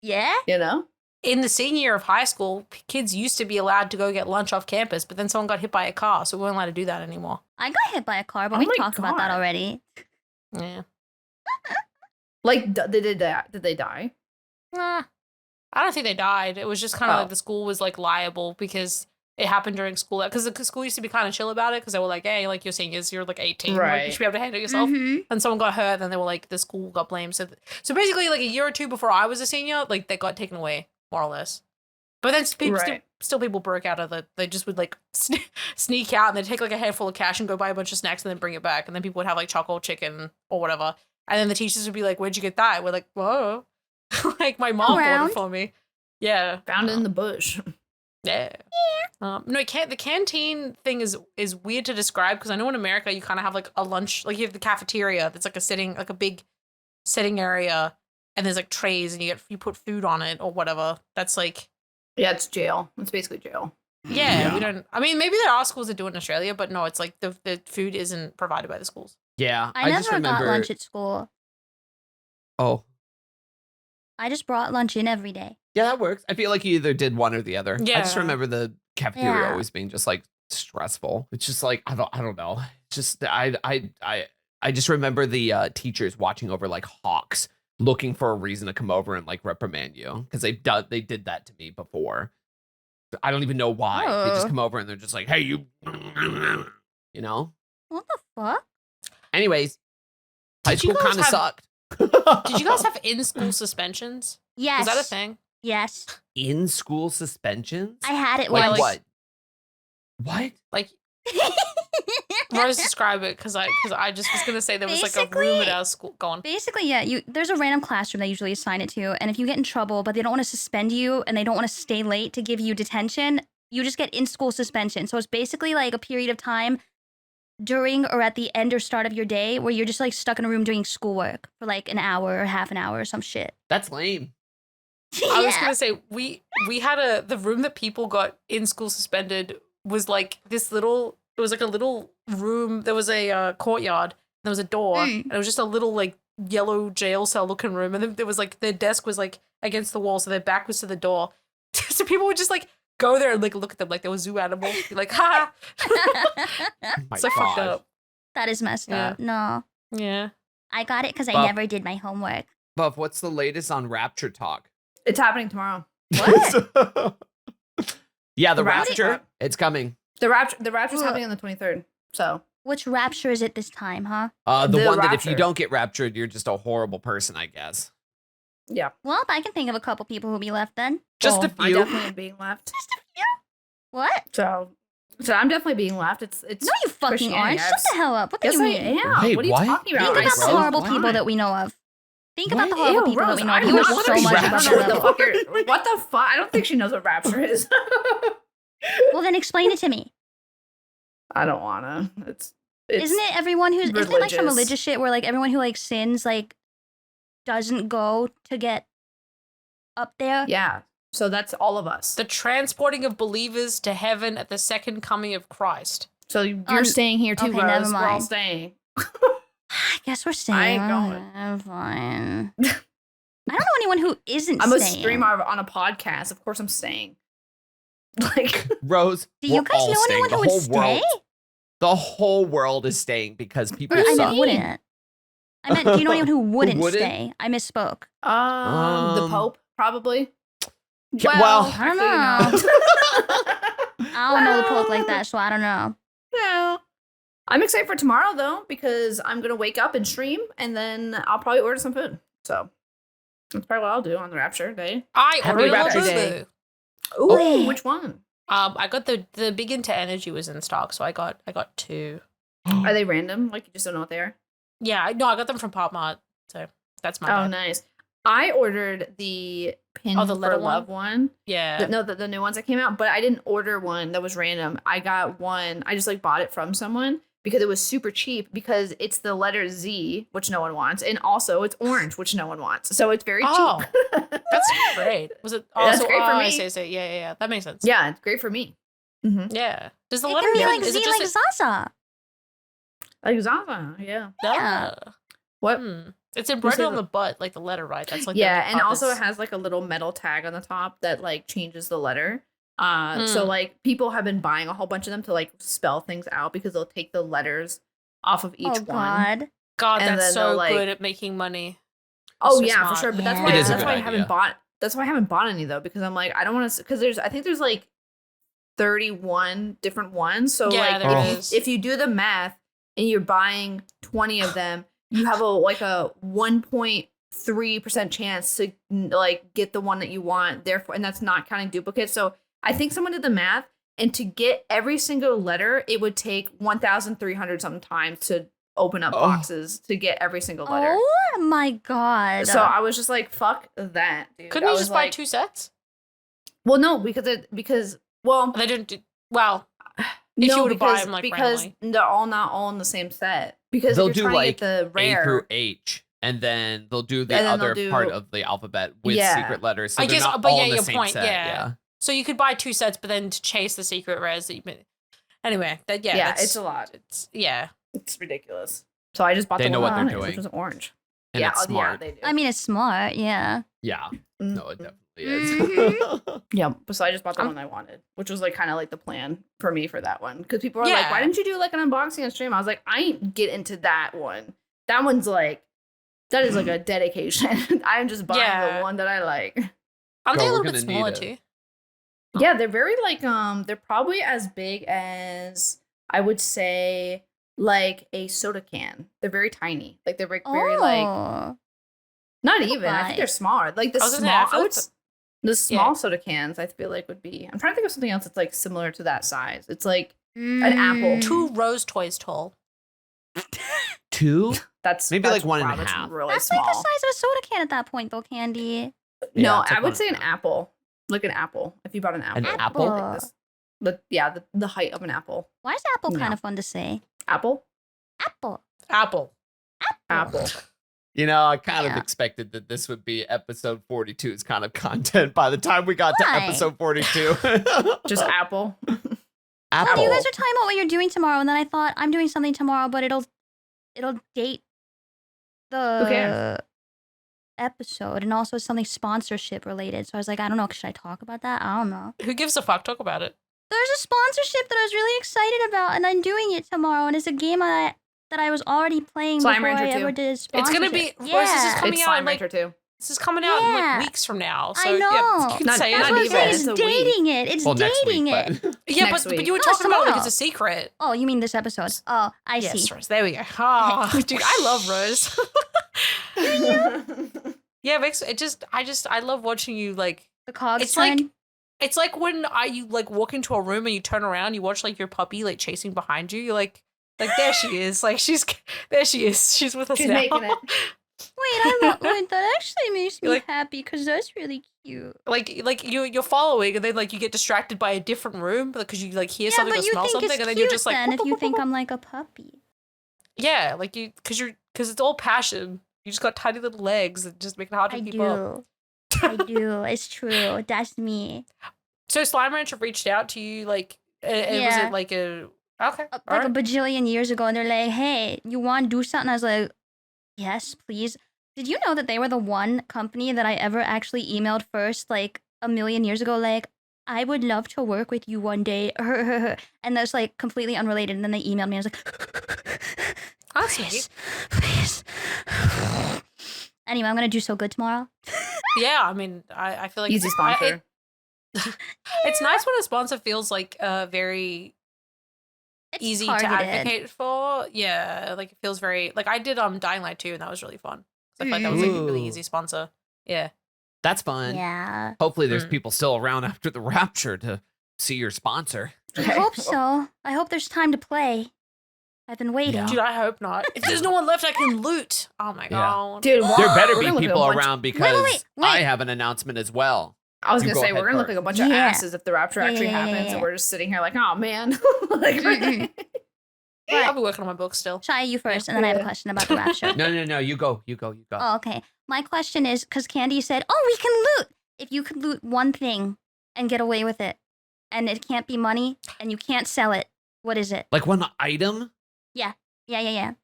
Yeah. you know. In the senior year of high school, kids used to be allowed to go get lunch off campus, but then someone got hit by a car, so we weren't allowed to do that anymore. I got hit by a car, but Oh we my talked about that God. already. Yeah. Like, they did that. Did they die? Nah. I don't think they died. It was just kind of Oh. like the school was like liable because it happened during school, because the school used to be kind of chill about it, because they were like, hey, like, you're seniors, you're like 18, like, you Right. should be able to handle yourself. Mhm. And someone got hurt, then they were like, the school got blamed. So basically, like a year or two before I was a senior, like they got taken away, more or less. But then Right. still people broke out of they just would like sneak out and they'd take like a handful of cash and go buy a bunch of snacks and then bring it back. And then people would have like chocolate chicken or whatever. And then the teachers would be like, where'd you get that? We're like, whoa. Like my mom bought Around. it for me. Yeah. Found it in the bush. Yeah. No, the canteen thing is weird to describe, because I know in America you kind of have like a lunch, like you have the cafeteria that's like a big sitting area, and there's like trays and you put food on it or whatever. That's like, Yeah, it's jail. It's basically jail. yeah, we don't. I mean, maybe there are schools that do it in Australia, but no, it's like the food isn't provided by the schools. Yeah, I just never got remember. lunch at school. Oh, I just brought lunch in every day. yeah, that works. I feel like you either did one or the other. I just Yeah. remember the cafeteria Yeah. always being just like stressful. It's just like I don't know. It's just I just remember the teachers watching over like hawks, looking for a reason to come over and like reprimand you, because they did that to me before. I don't even know why. They just Oh. come over and they're just like, hey, you know. What the fuck? Anyways, high Did you school guys kind of have- sucked. Did you guys have in-school suspensions? Yes. Was that a thing? Yes. in school suspensions? I had it like once. what? What? Like, Rose, describe it, because I just was gonna say there was like a room at Basically- our school. Go on. Basically, yeah, there's a random classroom they usually assign it to, and if you get in trouble, but they don't want to suspend you and they don't want to stay late to give you detention, you just get in-school suspension. So it's basically like a period of time during or at the end or start of your day where you're just like stuck in a room doing schoolwork for like an hour or half an hour or some shit. That's lame. I was Yeah. gonna say we had the room that people got in school suspended was like this little. It was like a little room. There was a courtyard. There was a door. Mm. And it was just a little like yellow jail cell looking room. And then there was like their desk was like against the wall, so their back was to the door. So people would just like go there and like look at them like they were zoo animals. Be like, ha! My It's like fucked God. up. That is messed up. No. Yeah. I got it because I Well- never did my homework. Buff, what's the latest on RaptureTok? It's happening tomorrow. What? Yeah, the The Rapture- Rapture. It's coming. The Rapture's Ugh. happening on the 23rd. So Which rapture is it this time, huh? The The one that if you Rapture. don't get raptured, you're just a horrible person, I guess. yeah. Well, I can think of a couple people who'll be left then. Just Well, a I few. definitely am being left. What? So I'm definitely being left. It's No, you fucking Christianity. aren't. Shut the hell up. What do Yes, you I mean? am. Wait, what are you what? talking about? Think Wait, about the Rose, horrible why? people that we know of. Think about the What? horrible Ew, people Rose, that we know I of. You don't are want so to be much above Rapture. that What the level. fuck? What the fuck? I don't think she knows what Rapture is. Well, then explain it to me. I don't wanna. It's Isn't it everyone who's? Isn't it like some religious. religious shit where like everyone who like sins like doesn't go to get up there? Yeah. So that's all of us. The transporting of believers to heaven at the second coming of Christ. So you're Um, staying here too, okay, never Rose. We're all mind. staying. I guess we're staying. I ain't going. I'm fine. I don't know anyone who isn't I'm a staying. streamer on a podcast. Of course I'm staying. Like Rose, Do you we're guys all know staying. anyone The who would whole stay? world, the whole world is staying because people I suck. meant wouldn't. I meant, do you know anyone who wouldn't wouldn't? stay? I misspoke. the Um, Pope, probably. Yeah, well, I don't actually, no. I don't know the Pope like that, so I don't know. No. I'm excited for tomorrow though, because I'm gonna wake up and stream and then I'll probably order some food. So that's probably what I'll do on the Rapture day. I Happy ordered Rapture Labubu. Day. Ooh, Oh. which one? I got the Big Into Energy was in stock, so I got 2. Are they random? Like you just don't know what they are? Yeah, I got them from Pop Mart, so that's my Oh, bad. nice. I ordered the pin Oh, the for letter love one. Yeah. The new ones that came out, but I didn't order one that was random. I got one. I just like bought it from someone because it was super cheap because it's the letter Z, which no one wants, and also it's orange, which no one wants. So it's very Oh. cheap. That's great. Was it? Oh, That's so, great for I me. see. Yeah. That makes sense. Yeah, it's great for me. Mm-hmm. Yeah. Does the It letter can be even- like is Z it just like Zaza. Like Zaza, yeah. Yeah. What? It's embroidered on the- the butt, like the letter, right? That's like Yeah, the and also it purpose. has like a little metal tag on the top that like changes the letter. So like people have been buying a whole bunch of them to like spell things out because they'll take the letters off of each Oh one. God. God, and that's then so they'll, like- good at making money. Oh So yeah, smart. for sure. But that's Yeah. why It is a that's good why I idea. haven't bought. That's why I haven't bought any though because I'm like I don't want to because I think there's like 31 different ones. So Yeah, like there is. if you do the math and you're buying 20 of them, you have a 1.3% chance to like get the one that you want. Therefore, and that's not counting duplicates. So I think someone did the math, and to get every single letter, it would take 1,300 something times to open up boxes to get every single letter. Oh my god. So I was just like, fuck that, dude. Couldn't I you was just buy like, 2 sets? Well, no, because They didn't do, well, if you were to buy them like because randomly. they're all not all in the same set. Because They'll if you're do trying like to get the rare, A through H, and then they'll do the And then other they'll do- part of the alphabet with Yeah. secret letters. So I they're guess, not but all yeah, in the your same point, set. yeah. So you could buy 2 sets, but then to chase the secret rares that you anyway, that's, it's a lot. It's ridiculous. So I just bought They the know one what I they're wanted, which doing. was orange. And it's smart. they do. I mean, it's smart. Yeah. Yeah. No, it Mhm. definitely is. Yeah, so I just bought the one I wanted, which was like kind of like the plan for me for that one. Because people were like, Yeah. "Why didn't you do like an unboxing on stream?" I was like, "I ain't get into that one. That one's like, that is like a dedication. I'm just buying Yeah. the one that I like." Aren't they a Girl, little we're bit gonna smaller need too? Yeah, they're very like they're probably as big as I would say like a soda can. They're very tiny. Like they're like very like Oh. not I'll even. I buy. think they're smaller. Like the I was gonna say, small I feel like the small yeah. soda cans I feel like would be. I'm trying to think of something else that's like similar to that size. It's like an apple. Mm. 2 Rose toys tall. 2? That's Maybe that's, like one and wow, a that's half. really That's small. like the size of a soda can at that point, though, Candii. No, Yeah, it's like I one would say and an a half. apple. Like an apple. If you bought an apple. An apple? Like this. The height of an apple. Why is apple kind No. of fun to say? Apple? Apple. Apple. Apple. You know, I kind of Yeah. expected that this would be episode 42's kind of content by the time we got Why? to episode 42. Just apple. apple. Oh, you guys are talking about what you're doing tomorrow, and then I thought I'm doing something tomorrow, but it'll date the cares? episode, and also it's something sponsorship related. So I was like, I don't know, should I talk about that? I don't know. Who gives a fuck? Talk about it. There's a sponsorship that I was really excited about, and I'm doing it tomorrow, and it's a game that I was already playing Slime before Rancher I 2. ever did It's sponsorship. gonna be yeah. Rose, this is coming It's out Slime in like Rancher too. this is coming out in Yeah. like weeks from now. So I know. yeah, you can Not- say That's not it. what I'm even. saying. It's It's a week. dating it. It's Well, next dating week, it. but Yeah, Next but week. you were No, talking about like tomorrow. it's a secret. Oh, you mean this episode? Oh, I Yes, see. Rose. There we go. Oh, dude, I love Rose. Yeah, it makes it just I love watching you like The cogs It's like- turn. it's like when you like walk into a room and you turn around, you watch like your puppy like chasing behind you. You're like there she is. Like there she is. She's with us She's now. making it. Wait, that actually makes me Like- happy because that's really cute. like you're following and then like you get distracted by a different room because you like hear Yeah, something but or you smell think something it's and then cute you're just like then if you think "Whoop, I'm like a puppy. yeah, like you because it's all passion. You just got tiny little legs that just make it hard to I keep up. do. I do. It's true. That's me. So Slime Rancher reached out to you like was Yeah. it like a okay Like alright. a bajillion years ago, and they're like, "Hey, you want to do something?" I was like, "Yes, please." Did you know that they were the one company that I ever actually emailed first, like a million years ago? Like, I would love to work with you one day, and that's like completely unrelated. And then they emailed me. I was like, That's please, sweet. please. Anyway, I'm gonna do so good tomorrow. Yeah, I mean I feel like Easy it's sponsor. it's nice when a sponsor feels like very It's easy targeted. to advocate for. Yeah, like it feels very like I did Dying Light 2 and that was really fun. I feel like that was like a really Ooh. easy sponsor. Yeah. That's fun. Yeah, Hopefully there's Mm. people still around after the Rapture to see your sponsor. I hope so. I hope there's time to play. I've been waiting. Yeah. Dude, I hope not. If there's no one left I can loot. Oh my Yeah. god. Dude, There better we're be gonna look at a people bunch- around because wait. I have an announcement as well. I was You gonna go say ahead we're gonna look first. like a bunch of Yeah. asses if the Rapture actually Yeah. happens, and we're just sitting here like, oh man. Like, Mm-mm. I'll be working on my book still. Shia, you first, and then I have a Yeah. question about the Rapture. No. You go. Oh, okay. My question is, because Candii said, "Oh, we can loot. If you could loot one thing and get away with it, and it can't be money, and you can't sell it, what is it?" Like one item. Yeah.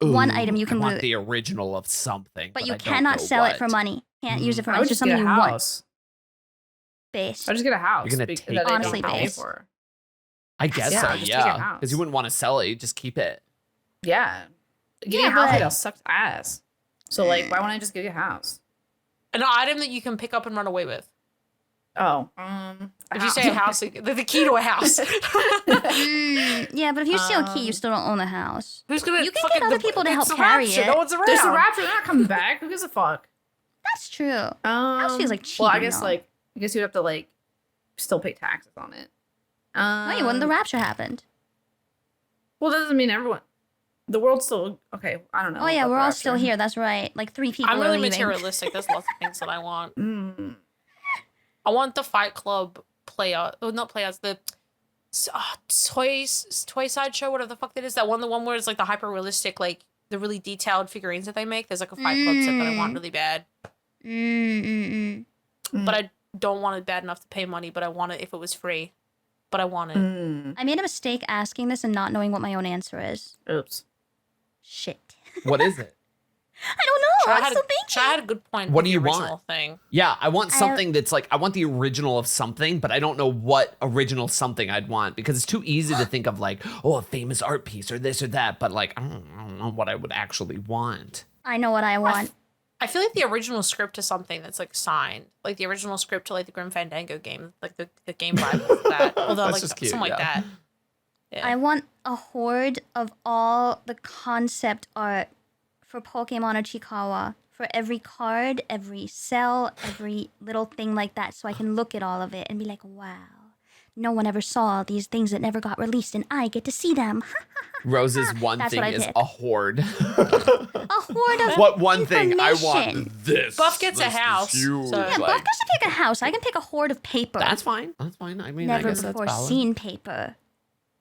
One Ooh, item you can I want loot, the original of something, but you I don't cannot know sell it for what. money. Can't use it for I money. would It's just just get something a you want. house. Base. I just get a house. You're gonna because take that I don't Honestly, pay base. for. I guess Yeah, so. just take your Yeah, house. because you wouldn't want to sell it. You just keep it. Yeah. Getting Yeah, a house but- like sucks ass. So like, why wouldn't I just give you a house? An item that you can pick up and run away with. Oh, If you say a house, the key to a house. Yeah, but if you steal a key, you still don't own the house. Who's gonna? You can get other people to help it's carry Rapture. it. No one's around. there's a Rapture. They're not coming back. Who gives a fuck? That's true. House feels like Well, I cheating, guess though. like I guess you'd have to like still pay taxes on it. Wait, when the rapture happened? Well, that doesn't mean everyone. The world's still okay. I don't know. Oh yeah, about we're the all Rapture. still here. That's right. Like 3 people I'm are really leaving. materialistic. There's lots of things that I want. Mm. I want the Fight Club playout. Oh, not playouts. The toy sideshow, whatever the fuck that is. That one, the one where it's like the hyper realistic, like the really detailed figurines that they make. There's like a Fight Club set that I want really bad, but I don't want it bad enough to pay money. But I want it if it was free. But I want it. Mm. I made a mistake asking this and not knowing what my own answer is. Oops. Shit. What is it? I don't know. Try I'm had, still thinking. Try had a good point. What with do you the original want? Thing. Yeah, I want something that's like, I want the original of something, but I don't know what original something I'd want because it's too easy to think of like, oh, a famous art piece or this or that. But like, I don't know what I would actually want. I know what I want. I feel like the original script to something that's like signed, like the original script to like the Grim Fandango game, like the game vibe of that. Although That's like just cute, something like yeah. that. Yeah. I want a horde of all the concept art for Pokemon or Chikawa, for every card, every cell, every little thing like that, so I can look at all of it and be like, wow, no one ever saw these things that never got released, and I get to see them. Rose's one That's thing what I is pick. a horde. A horde of What one thing I information. want? This. Buff gets a This is house, huge, so- Yeah, like- Buff gets to pick a house. I can pick a horde of paper. That's fine. That's fine. I mean, Never I guess before that's valid. seen paper.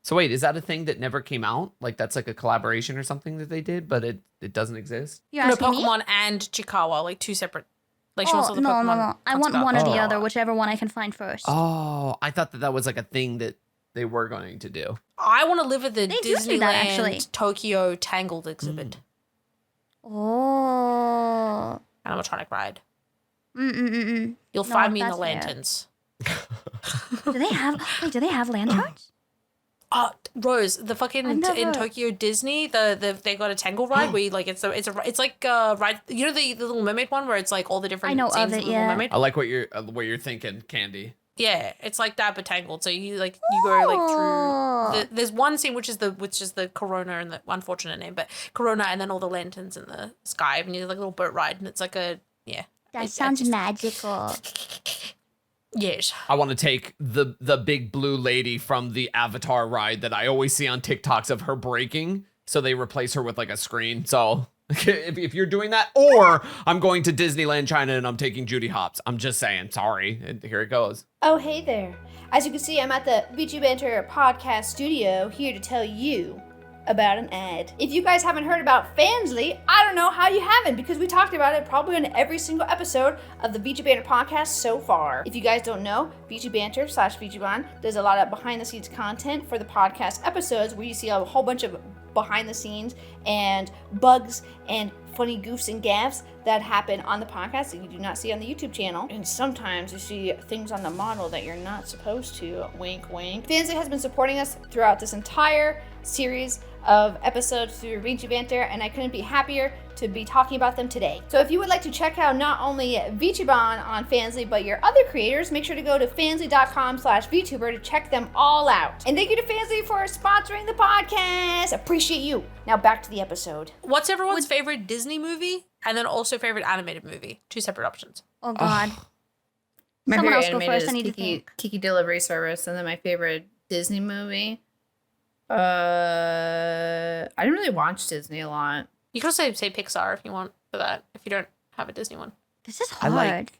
So wait, is that a thing that never came out? Like that's like a collaboration or something that they did, but it doesn't exist? You're No, asking me? Pokemon and Chikawa, like two separate. Like she wants Oh, all the no, Pokemon. no, no. I want concept one or art. the Oh. other, whichever one I can find first. Oh, I thought that was like a thing that they were going to do. I want to live at the They do do that, actually. Disneyland Tokyo Tangled exhibit. Oh. Animatronic ride. Mm-mm-mm-mm. You'll No, find me in the that's fair. lanterns. Do they have lanterns? Rose, the fucking I've never- in Tokyo Disney, they got a Tangle ride where you, like it's like ride. You know the Little Mermaid one where it's like all the different I know of scenes it, of the yeah. Little Mermaid. I like what you're thinking, Candii. Yeah, it's like that but Tangled. So you like you go like Oh. through. There's one scene which is the Corona and the unfortunate name, but Corona and then all the lanterns in the sky and you do like a little boat ride and it's like a That sounds magical. Yes. I want to take the big blue lady from the Avatar ride that I always see on TikToks of her breaking, so they replace her with like a screen. So if you're doing that, or I'm going to Disneyland China and I'm taking Judy Hopps. I'm just saying, sorry. And here it goes. Oh, hey there. As you can see, I'm at the VchiBanter podcast studio here to tell you about an ad. If you guys haven't heard about Fansly, I don't know how you haven't because we talked about it probably in every single episode of the VchiBanter podcast so far. If you guys don't know, VchiBanter/VchiBan does a lot of behind the scenes content for the podcast episodes where you see a whole bunch of behind the scenes and bugs and funny goofs and gaffes that happen on the podcast that you do not see on the YouTube channel. And sometimes you see things on the model that you're not supposed to. Wink, wink. Fansly has been supporting us throughout this entire series of episodes through VchiBanter, and I couldn't be happier to be talking about them today. So if you would like to check out not only VchiBan on Fansly, but your other creators, make sure to go to fansly.com/VTuber to check them all out. And thank you to Fansly for sponsoring the podcast. Appreciate you. Now back to the episode. What's everyone's favorite Disney movie and then also favorite animated movie? Two separate options. Oh God. My Someone favorite else go animated first. I is need to think. Kiki Delivery Service, and then my favorite Disney movie. I didn't really watch Disney a lot. You can also say Pixar if you want for that, if you don't have a Disney one. This is I hard.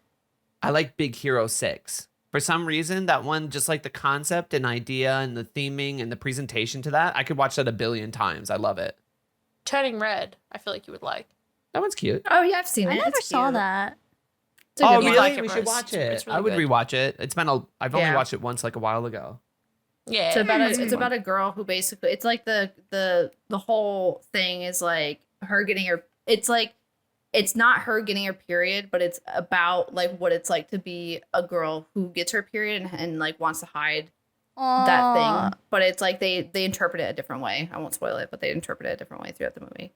like Big Hero 6. For some reason, that one, just like the concept and idea and the theming and the presentation to that, I could watch that a billion times. I love it. Turning Red, I feel like you would like. That one's cute. Oh yeah, I've seen it. I never It's saw cute. that. It's a Oh, good You'd really? one. like it, We should Rose. watch It's it. really I would good. rewatch it. I've only Yeah. watched it once, like a while ago. Yeah. It's about a girl who basically it's like the whole thing is like her getting her it's not her getting her period, but it's about like what it's like to be a girl who gets her period and like wants to hide that Aw. thing. But it's like they interpret it a different way. I won't spoil it, but they interpret it a different way throughout the movie.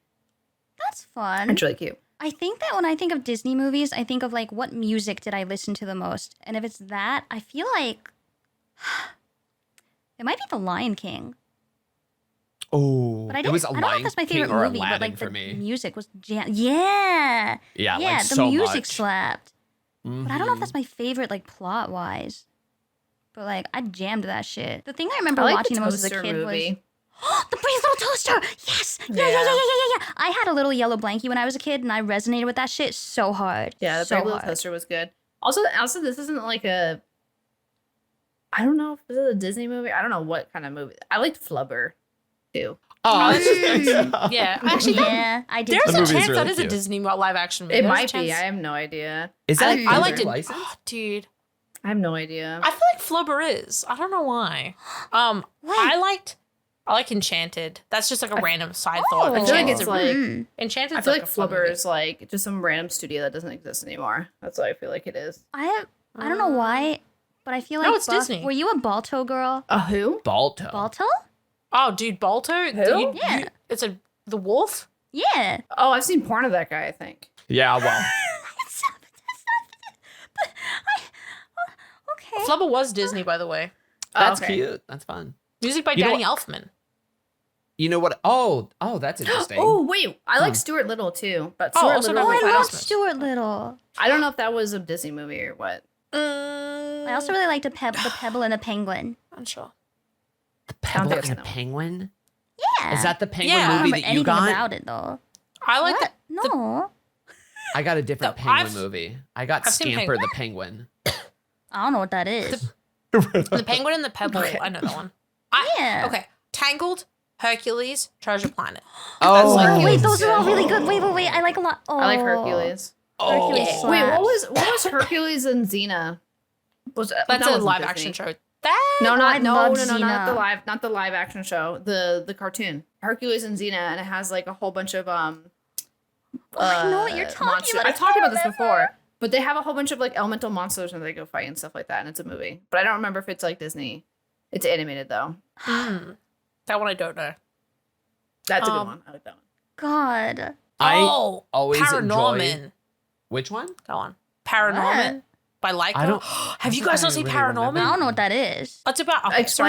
That's fun. It's really cute. I think that when I think of Disney movies, I think of like what music did I listen to the most, and if it's that, I feel like it might be The Lion King. Oh, But I it was a don't know if Lion that's my King favorite or movie, but Aladdin like for the me. music was yeah, Yeah, yeah, like the so music much. slapped. But I don't know if Mhm. that's my favorite like plot wise. But like I jammed that shit. The thing I remember I like watching the the most as a Toaster kid movie. was the Brave Little Toaster. Yes, yeah. I had a little yellow blankie when I was a kid, and I resonated with that shit so hard. Yeah, the so Brave Little hard. Toaster was good. Also, this isn't like a. I don't know if this is a Disney movie. I don't know what kind of movie. I liked Flubber, too. Oh, Yeah, actually, Yeah, I did. there's The a movie's chance really that is a cute. Disney live action movie. It There's a might be. chance- I have no idea. Is that I liked it. license? Oh, dude. I have no idea. I feel like Flubber is. I don't know why. I like Enchanted. That's just like a random side thought. Oh. I feel like Enchanted's it's a- like. Enchanted. I feel like a fun Flubber movie. is like just some random studio that doesn't exist anymore. That's what I feel like it is. I don't know why, but I feel like No, it's Disney. Were you a Balto girl? A who? Balto. Balto? Oh, dude, Balto. Who? Yeah. It's the wolf. Yeah. Oh, I've seen porn of that guy, I think. Yeah, well, Okay. Flubber was Disney, by the way. that's okay. cute. That's fun. Music by You know Danny Elfman. You know what? Oh, that's interesting. Oh, wait. I like Hmm. Stuart Little, too. But Oh, Stuart also Little. Oh, I Remember love Christmas. Stuart Little. I don't know if that was a Disney movie or what. I also really liked the Pebble and the Penguin. Unsure. The I don't Pebble think and I've the seen that one. Penguin? Yeah. Is that the Penguin Yeah. I don't movie remember that you anything got? about it though. I like What? the. No. I got a different No, Penguin I've- movie. I got I've seen Scamper the Penguin. I don't know what that is. The Penguin and the Pebble. Okay. I know that one. Yeah. Okay. Tangled, Hercules, Treasure Planet. Oh, like Oh, you wait, would those are all say. really good. Wait. I like a lot. Oh. I like Hercules. Hercules Oh. Wait, slaps. what was Hercules and Xena? Was That's that a wasn't live Disney. action show. That No, I not love not Xena. the live action show. The cartoon Hercules and Xena, and it has like a whole bunch of I know what you're talking about. I I've talked about this can't before, but they have a whole bunch of like elemental monsters and they go fight and stuff like that, and it's a movie. But I don't remember if it's like Disney. It's animated though. that one I don't know. That's a good one. I like that one. God. I oh, always Paranorman. enjoy. Which one? Go on. Paranorman by Leica. I don't- Have you guys not seen really remember. Paranorman? I don't know what that is. It's about okay, so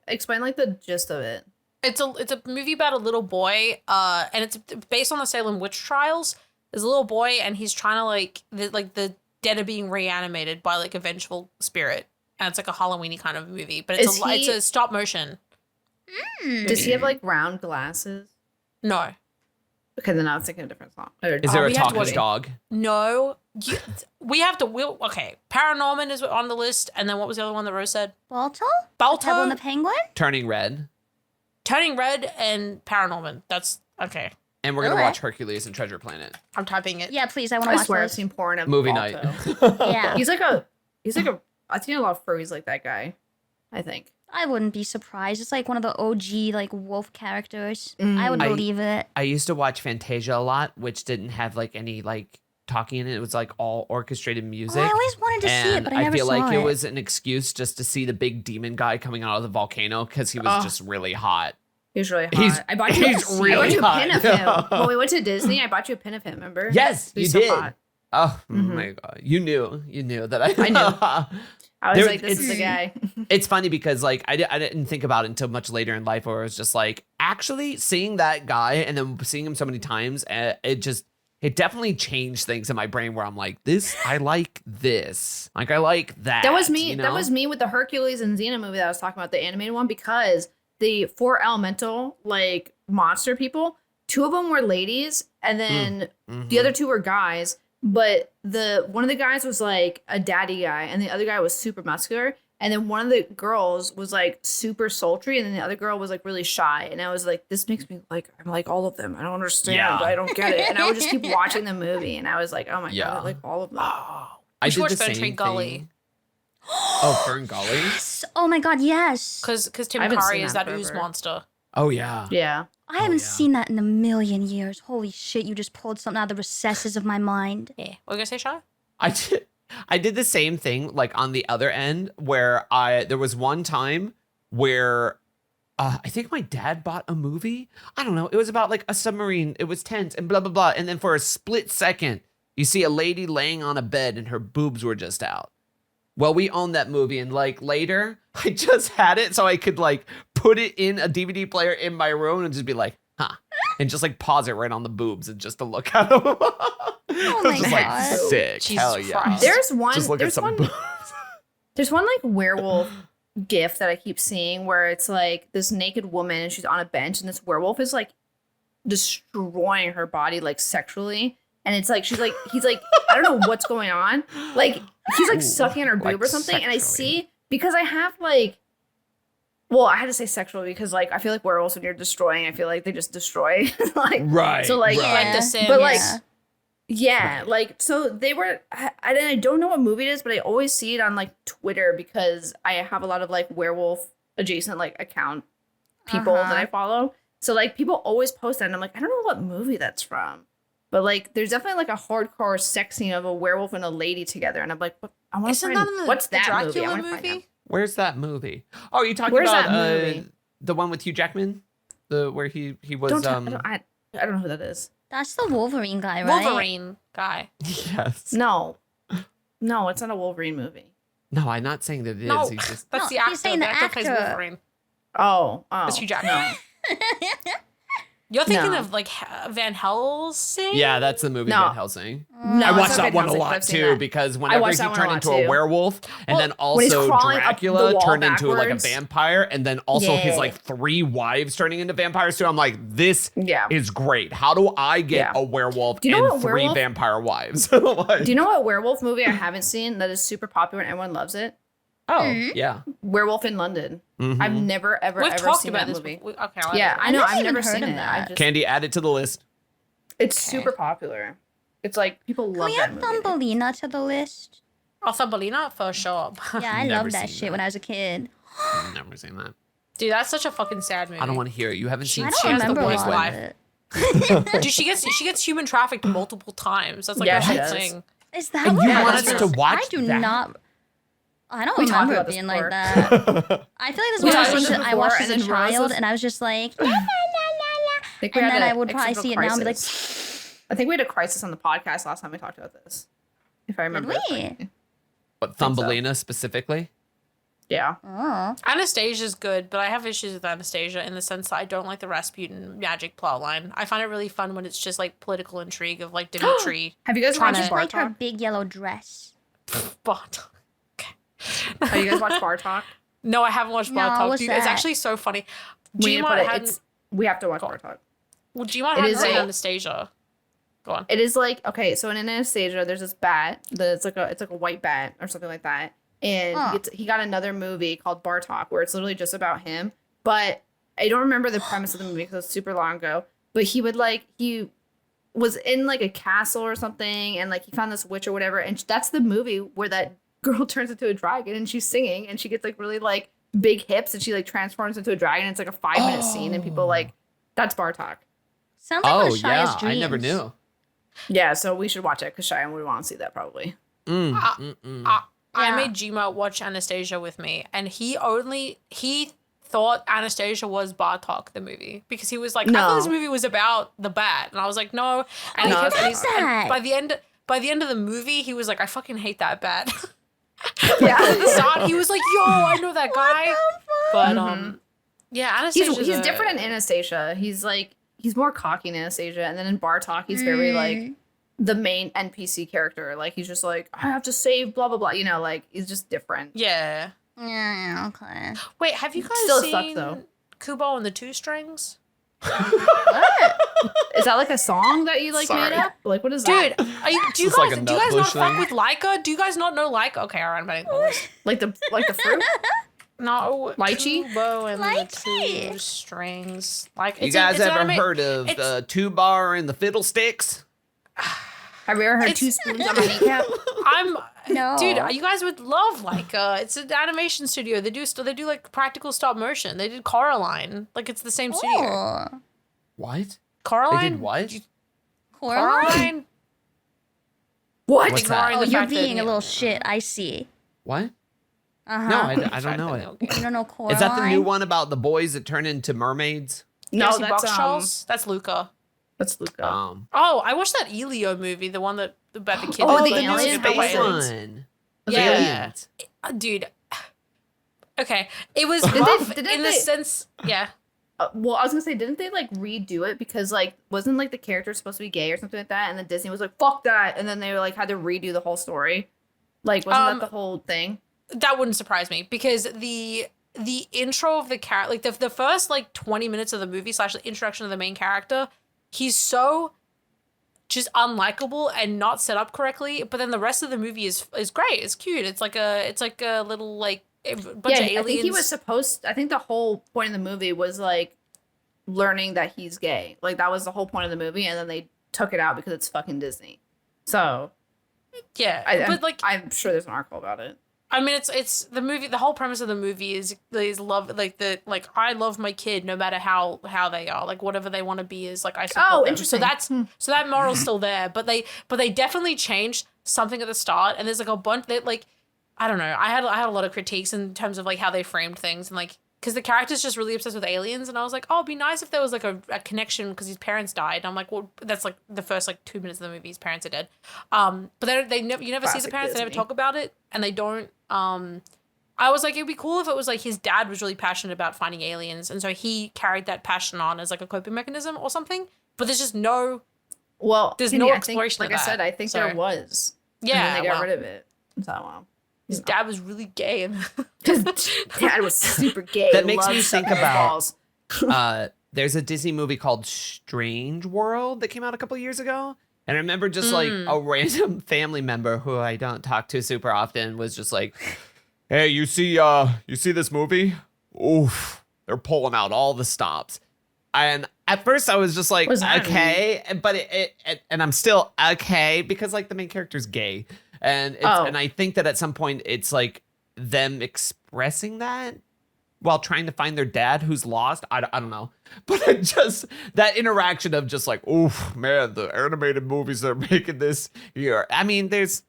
Explain like the gist of it. it's a movie about a little boy, and it's based on the Salem witch trials. There's a little boy, and he's trying to the dead are being reanimated by like a vengeful spirit, and it's like a Halloweeny kind of movie, but it's it's a stop motion. Does he have like round glasses? No, Okay, then I was thinking a different song. Or- Is there a we have to talking watch it. dog? no, we have to. Okay, Paranorman is on the list, and then what was the other one that Rose said? Balto? Balto, Pebble and the Penguin? Turning Red. Turning Red, and Paranorman. That's okay. And we're gonna Okay. watch Hercules and Treasure Planet. I'm typing it. Yeah, please. I want to I watch swear I've those. seen porn of Movie Balto. night. Yeah. He's like a. I've seen a lot of furries like that guy. I think. I wouldn't be surprised. It's like one of the OG like wolf characters. I would I- believe it. I used to watch Fantasia a lot, which didn't have like any like talking in it. It was like all orchestrated music. I always wanted to see it, and but I never feel saw like it. it was an excuse just to see the big demon guy coming out of the volcano because he was Oh. just really hot. He's really hot. He's- I bought you. he's I bought really you a pin hot. of him when we went to Disney. I bought you a pin of him. Remember? Yes, He's you so did. hot. Oh Mhm. my god, you knew that I I knew. I was There- like, this is the guy. It's funny because like I didn't think about it until much later in life where it was just like actually seeing that guy and then seeing him so many times it definitely changed things in my brain where I'm like I like this, like I like that. That was me. you That know? was me with the Hercules and Xena movie that I was talking about, the animated one, because the 4 elemental like monster people, 2 of them were ladies, and then the other 2 were guys. But one of the guys was like a daddy guy, and the other guy was super muscular. And then one of the girls was like super sultry, and then the other girl was like really shy. And I was like, this makes me like I'm like all of them. I don't understand. Yeah. I don't get it. And I would just keep watching the movie, and I was like, oh my Yeah. god, I like all of them. I We should did watch the Fern same Tree Gully. thing. Oh, Fern Gully. Oh my god, yes. Because Tim I haven't Curry seen is that that ooze forever. monster. Oh yeah. Yeah. I haven't yeah. seen that in a million years. Holy shit, you just pulled something out of the recesses of my mind. Yeah. What were you gonna say, Shia? I did the same thing like on the other end where there was one time where I think my dad bought a movie. I don't know. It was about like a submarine. It was tense and blah, blah, blah. And then for a split second, you see a lady laying on a bed and her boobs were just out. Well, we owned that movie, and like later, I just had it so I could like put it in a DVD player in my room and just be like, huh, and just like pause it right on the boobs and just to look at them. Oh I was my just God. like, sick, Jesus hell yeah. Christ. There's one. Just look at There's some one. boobs. There's one like werewolf gif that I keep seeing where it's like this naked woman and she's on a bench and this werewolf is like destroying her body like sexually. And it's like, he's like, I don't know what's going on. Like, he's like sucking on her boob like or something. And I sexually. see, because I have like, well, I had to say sexual because like, I feel like werewolves when you're destroying, I feel like they just destroy. Like, Right. So like, right. Like The Sims. but like, Yeah. yeah, like, so they were, I don't know what movie it is, but I always see it on like Twitter because I have a lot of like werewolf adjacent like account people that I follow. So like people always post that and I'm like, I don't know what movie that's from. But like there's definitely like a hardcore sex scene of a werewolf and a lady together. And I'm like, I want to Isn't find that in the, what's the that movie? I Dracula want to find out. movie? Where's that movie? Oh, are you talking Where's about that movie? the one with Hugh Jackman? The where he was I don't know who that is. That's the Wolverine guy, right? Wolverine guy. yes. No, it's not a Wolverine movie. No, I'm not saying that it is. No, He's just that's No, the he's actor. saying The the actor plays actor. Wolverine. Oh, That's Hugh Jackman. No. You're thinking No. of like Van Helsing? yeah, that's the movie No. Van Helsing. No, I it's watched not that Van one a Helsing, but lot I've seen too that. because whenever watched he that one a turned lot, into a too. werewolf and then when he's also crawling up the Dracula wall turned into like a backwards. vampire and then also his Yeah. like 3 wives turning into vampires too. I'm like, this Yeah. is great. How do I get Yeah. a werewolf Do you know and what 3 werewolf- vampire wives? Like- Do you know what werewolf movie I haven't seen that is super popular and everyone loves it? Oh, yeah. Werewolf in London. Mhm. I've never ever We've ever talked seen about that this. movie. Okay, Yeah, I know. never I've even never heard seen of it. I that. just, Candii, add it to the list. it's super popular. It's like people Can love we that add movie. Thumbelina to the list? Oh, Thumbelina for sure. Yeah, I Never loved that seen shit when that. I was a kid. I've never seen that. Dude, that's such a fucking sad movie. I don't want to hear it. You haven't seen I She don't has the remember a worst lot life. of it. Dude, she gets human trafficked multiple times. That's like Yeah, her she whole does. thing. Is that And what you it want is? us to watch I do that? not. I don't We talked remember about it this being like before. that. I feel like this We was talked one about this I watched before, as a and then Rose child, was- and I was just like, la, la, la, la, la. I think we And had then a I would probably existential see it now and be like, crisis. I think we had a crisis on the podcast last time we talked about this. If I did remember. we? correctly. But Thumbelina specifically? Yeah. Oh. Anastasia's good, but I have issues with Anastasia in the sense that I don't like the Rasputin magic plotline. I find it really fun when it's just like political intrigue of like Dimitri. Have you guys Trying watched to- Like her Bartok? big yellow dress. But Have you guys watched Bartok? no, I haven't watched No, Bartok. what's Dude, it's that? actually so funny. We need to Gmod put it- hadn't. we have to watch Go. Bartok. Well, Gmod It hadn't is seen a- Anastasia. Go on. It is like, okay, so in Anastasia, there's this bat it's like a white bat or something like that. And Huh. he got another movie called Bartok where it's literally just about him. But I don't remember the premise of the movie because it was super long ago. But he was in like a castle or something and like he found this witch or whatever. And that's the movie where that girl turns into a dragon and she's singing and she gets like really like big hips and she like transforms into a dragon. It's like a 5-minute scene and people like, that's Bartok. Sounds like one Oh, of Shia's yeah. dreams. I never knew. Yeah, so we should watch it because Shia would want to see that probably. I Yeah. made Gmod watch Anastasia with me, and he thought Anastasia was Bartok the movie because he was like, I thought No. this movie was about the bat, and I was like, no. And No, he it's kept, not. and that? by the end of the movie, he was like, I fucking hate that bat. Yeah. At the start, he was like, yo, I know that guy. But yeah, Anastasia. He's different in Anastasia. He's more cocky in Anastasia, and then in Bartok, he's very like the main NPC character. Like he's just like, I have to save blah blah blah. You know, like he's just different. Yeah. Yeah, okay. Wait, have you guys Still sucks, seen though. Kubo and the Two Strings? What? Is that like a song that you like Sorry. made up? Like what is Dude, that? do you It's like guys a do you guys nut not bush fuck thing. with Leica? Do you guys not know Leica? Okay, all right, I'm betting this. Like the fruit? No, Lychee? Kubo and the Lychee. Two Strings. Like, You it's guys an ever anime- heard of it's- the Two Bar and the Fiddlesticks? Have you ever heard It's- 2 spoons on my kneecap? I'm No. dude. You guys would love Leica. It's an animation studio. They do like practical stop motion. They did Coraline. Like it's the same studio. Oh. What? Coraline. They did what? Coraline? Coraline. What? What's Ignoring that? Oh, the you're fact that- being a little shit. I see. What? No, I don't know it. You don't know Coraline? Is that the new one about the boys that turn into mermaids? No, That's that's Charles. That's Luca. That's Luca. Oh, I watched that Elio movie, the one that about the kids. Oh, that the live in alien space. one. Yeah. Aliens. Dude. Okay, it was Did they- rough didn't in the they- sense. Yeah. Well, I was gonna say, didn't they like redo it because like wasn't like the character supposed to be gay or something like that, and then Disney was like, "Fuck that," and then they like had to redo the whole story. Like, wasn't that the whole thing? That wouldn't surprise me because the intro of the character, like the first like 20 minutes of the movie / the introduction of the main character, he's so just unlikable and not set up correctly. But then the rest of the movie is great. It's cute. It's like a little like a bunch of aliens. I think he was supposed. I think the whole point of the movie was like learning that he's gay. Like that was the whole point of the movie, and then they took it out because it's fucking Disney. So yeah, but like I'm sure there's an article about it. I mean, it's the movie. The whole premise of the movie is love, like I love my kid no matter how they are, like whatever they want to be is like I support them. Interesting. So that moral's still there, but they definitely changed something at the start, and there's like a bunch that like I don't know. I had a lot of critiques in terms of like how they framed things and like because the character's just really obsessed with aliens, and I was like, oh, it'd be nice if there was like a connection because his parents died. And I'm like, well, that's like the first like 2 minutes of the movie, his parents are dead. But they never you never see the Classic parents. They never Disney. talk about it, and they don't. I was like, it'd be cool if it was like his dad was really passionate about finding aliens, and so he carried that passion on as like a coping mechanism or something. But there's just no. Well, There's Kenny, no I think, exploration of Like I said, that. I think Sorry. there was. Yeah, and then they got well, rid of it. So his dad was really gay, and because Dad was super gay. That makes loved me think sucking about- balls. There's a Disney movie called Strange World that came out a couple years ago. And I remember just like a random family member who I don't talk to super often was just like, hey, you see this movie? Oof, they're pulling out all the stops. And at first I was just like, What does that okay, but and I'm still okay because like the main character's gay. And and I think that at some point it's like them expressing that while trying to find their dad who's lost. I don't know. But it just, that interaction of just like, oof, man, the animated movies that are making this year. I mean, there's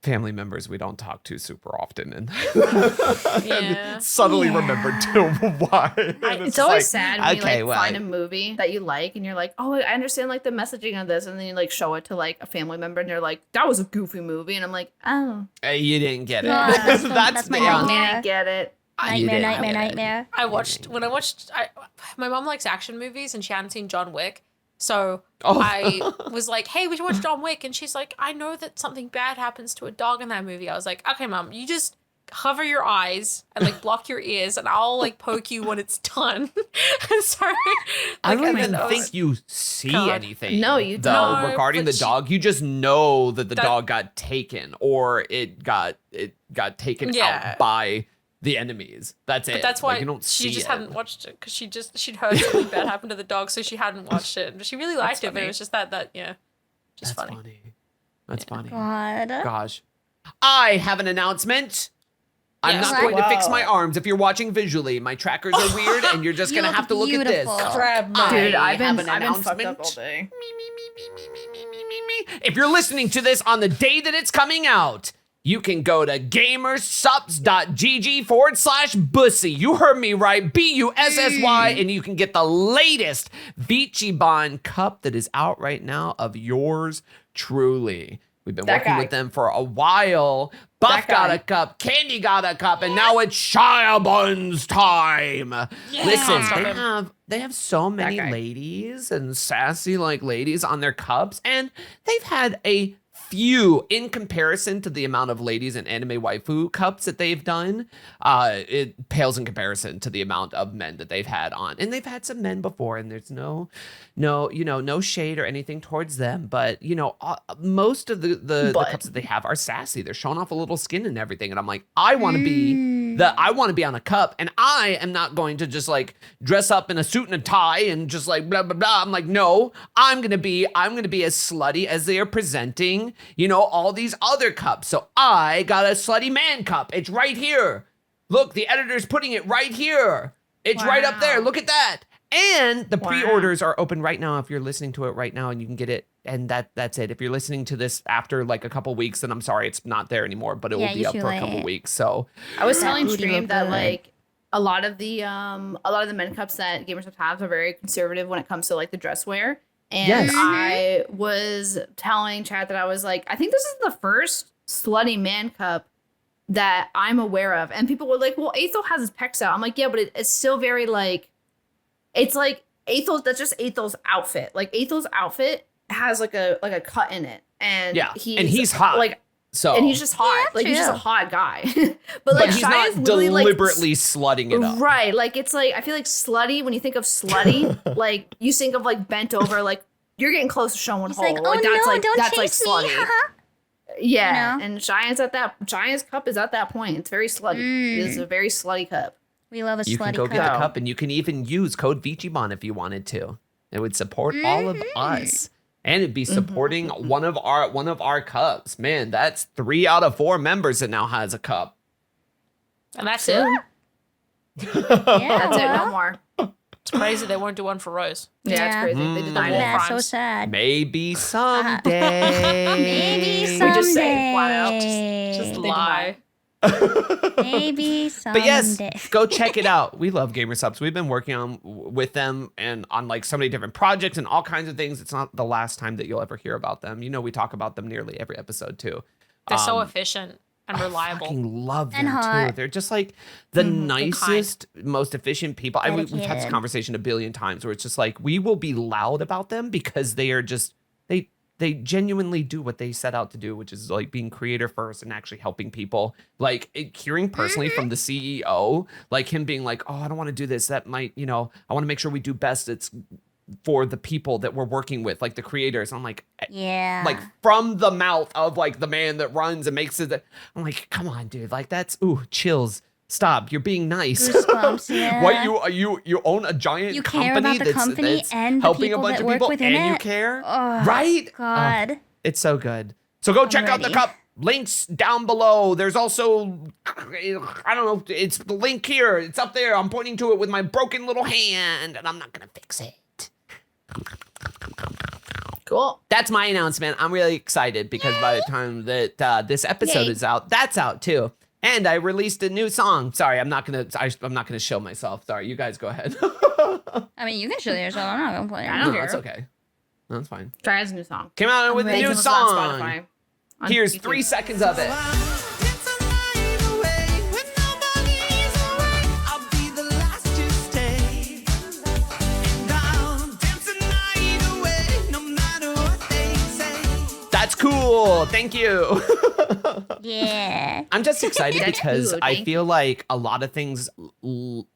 family members we don't talk to super often. And, yeah. and suddenly remembered to why. And It's always like, sad when okay, you like find a movie that you like and you're like, oh, I understand like the messaging of this, and then you like show it to like a family member and they're like, that was a goofy movie, and I'm like, oh, you didn't get it. Yeah, that's my the nightmare. I didn't get it. You didn't get it. Nightmare. My mom likes action movies and she hadn't seen John Wick. So Oh. I was like, hey, we should watch John Wick. And she's like, I know that something bad happens to a dog in that movie. I was like, okay, Mom, you just cover your eyes and like block your ears and I'll like poke you when it's done. And sorry. I don't and even then I think was- you see God. anything. No, you though, don't. regarding But the dog, you just know that the That- dog got taken or it got taken Yeah. out by the enemies. That's it. But that's why Like, you don't she see just it. hadn't watched it because she'd heard something bad happen to the dog, so she hadn't watched it. But she really liked it, but funny. it was just that yeah, just That's funny. That's funny. God. Gosh. I have an announcement. I'm Yes. not going to fix Wow. my arms if you're watching visually. My trackers are weird and you're just You going to look have to look at this. beautiful. Grab my Dude, I've have been an fucked up announcement. all day. If you're listening to this on the day that it's coming out, you can go to gamersupps.gg/bussy. You heard me right, BUSSY, and you can get the latest VchiBan cup that is out right now of yours truly. We've been That working guy. with them for a while. Buff That guy. got a cup, Candii got a cup, and now it's ShiaBun's time. Listen, Stop they have so many guy. ladies and sassy like ladies on their cups, and they've had a few in comparison to the amount of ladies in anime waifu cups that they've done. It pales in comparison to the amount of men that they've had on, and they've had some men before, and there's no shade or anything towards them, but most of the But- cups that they have are sassy. They're showing off a little skin and everything, and I'm like, I want to be I want to be on a cup, and I am not going to just like dress up in a suit and a tie and just like blah blah blah. I'm like, no, I'm gonna be as slutty as they are presenting, all these other cups. So I got a slutty man cup. It's right here. Look, the editor's putting it right here. It's right up there. Look at that. And the Wow. pre-orders are open right now if you're listening to it right now, and you can get it. And that's it. If you're listening to this after like a couple weeks, then I'm sorry it's not there anymore, but it Yeah, will be you're up too for a couple late. weeks. So I was That telling booty stream look that good. like a lot of the men cups that GamerSupps have are very conservative when it comes to like the dress wear. And Yes. I was telling chat that I was like, I think this is the first slutty man cup that I'm aware of. And people were like, well, Aethel has his pecs out. I'm like, yeah, but it's still very like, it's like Aethel's, that's just Aethel's outfit. Like Aethel's outfit has like a cut in it. And yeah, and he's hot. Like, so and he's just hot. Yeah, like he's just a true. hot guy. but but like he's Shia's not literally like deliberately slutting it up. right. Like it's like I feel like slutty, when you think of slutty, like you think of like bent over, like you're getting close to showing He's hole. like, oh Like no, that's like don't that's like chase me. slutty. haha. Yeah. You know? And Shia's cup is at that point. It's very slutty. It is a very slutty cup. We love a You can slutty go cup. get the cup. cup, and you can even use code VchiBan if you wanted to. It would support all of us, and it'd be supporting one of our cups. Man, that's 3 out of 4 members that now has a cup. And that's Yeah. it. Yeah, That's it. well, No more. It's crazy they won't do one for Rose. Yeah, it's Yeah. crazy. They denied it. That's so crimes. sad. Maybe someday. Maybe We someday. just say it flat out. Just They lie. Maybe someday. But yes, go check it out. We love GamerSupps. We've been working on with them and on like so many different projects and all kinds of things. It's not the last time that you'll ever hear about them. You know, we talk about them nearly every episode too. They're so efficient and I reliable. fucking love them And too. hot. They're just like the nicest, most efficient people. We've had this Dedicated. conversation a billion times where it's just like we will be loud about them because they are just they genuinely do what they set out to do, which is like being creator first and actually helping people. Like hearing personally from the CEO, like him being like, "Oh, I don't want to do this. That might, I want to make sure we do best. It's for the people that we're working with, like the creators." I'm like, Yeah. like from the mouth of like the man that runs and makes it. I'm like, come on, dude. Like that's chills. Stop. You're being nice. Goosebumps, yeah. What you own a giant You care company about the company that's and the helping people a bunch that of work people within and you it. care, Oh, right? God. Oh, it's so good. So go check out the ready. cup. Links down below. There's also, I don't know, it's the link here. It's up there. I'm pointing to it with my broken little hand, and I'm not gonna fix it. Cool. That's my announcement. I'm really excited because by the time that this episode Yay. is out, that's out too. And I released a new song. Sorry, I'm not gonna show myself. Sorry, you guys go ahead. I mean, you can show yourself. I'm not gonna play it. I don't No, care. it's okay. No, it's fine. Try his new song. Came out with a They new can listen on song. Spotify, on Here's YouTube. 3 seconds of it. That's cool. Thank you. Yeah. I'm just excited That's because cool, I thank feel like a lot of things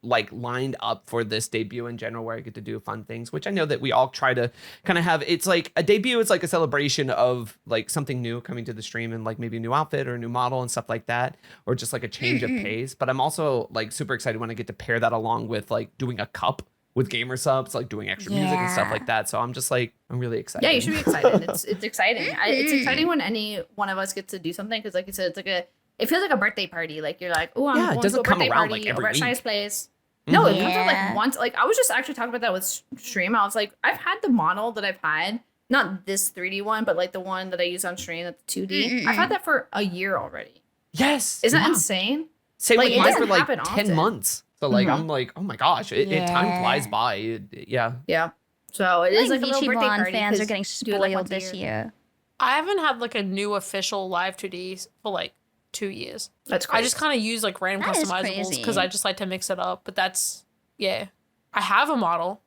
like lined up for this debut in general, where I get to do fun things, which I know that we all try to kind of have. It's like a debut. It's like a celebration of like something new coming to the stream and like maybe a new outfit or a new model and stuff like that, or just like a change of pace. But I'm also like super excited when I get to pair that along with like doing a cup with GamerSupps, like doing extra music and stuff Yeah. like that. So I'm just like, I'm really excited. Yeah, you should be excited. It's exciting. It's exciting when any one of us gets to do something because, like you said, it feels like a birthday party. Like you're like, oh, I'm Yeah, it going doesn't to a come birthday around, party like, every over at Shia's week. place. No, it comes out Yeah. like once. Like I was just actually talking about that with stream. I was like, I've had the model that I've had, not this 3D one, but like the one that I use on stream, that's 2D. I've had that for a year already. Yes. Isn't that yeah. insane? Same Like, with it mine for doesn't like happen 10 often. months. So like, Mhm. I'm like, oh my gosh, time Yeah. flies by. Yeah. Yeah. So it I is think like a little birthday VchiBan party. fans are 'cause getting you do it, like, spoiled once a this year. I haven't had like a new official live 2D for like 2 years. That's crazy. I just kind of use like random That is customizables because crazy. I just like to mix it up. But that's, yeah. I have a model.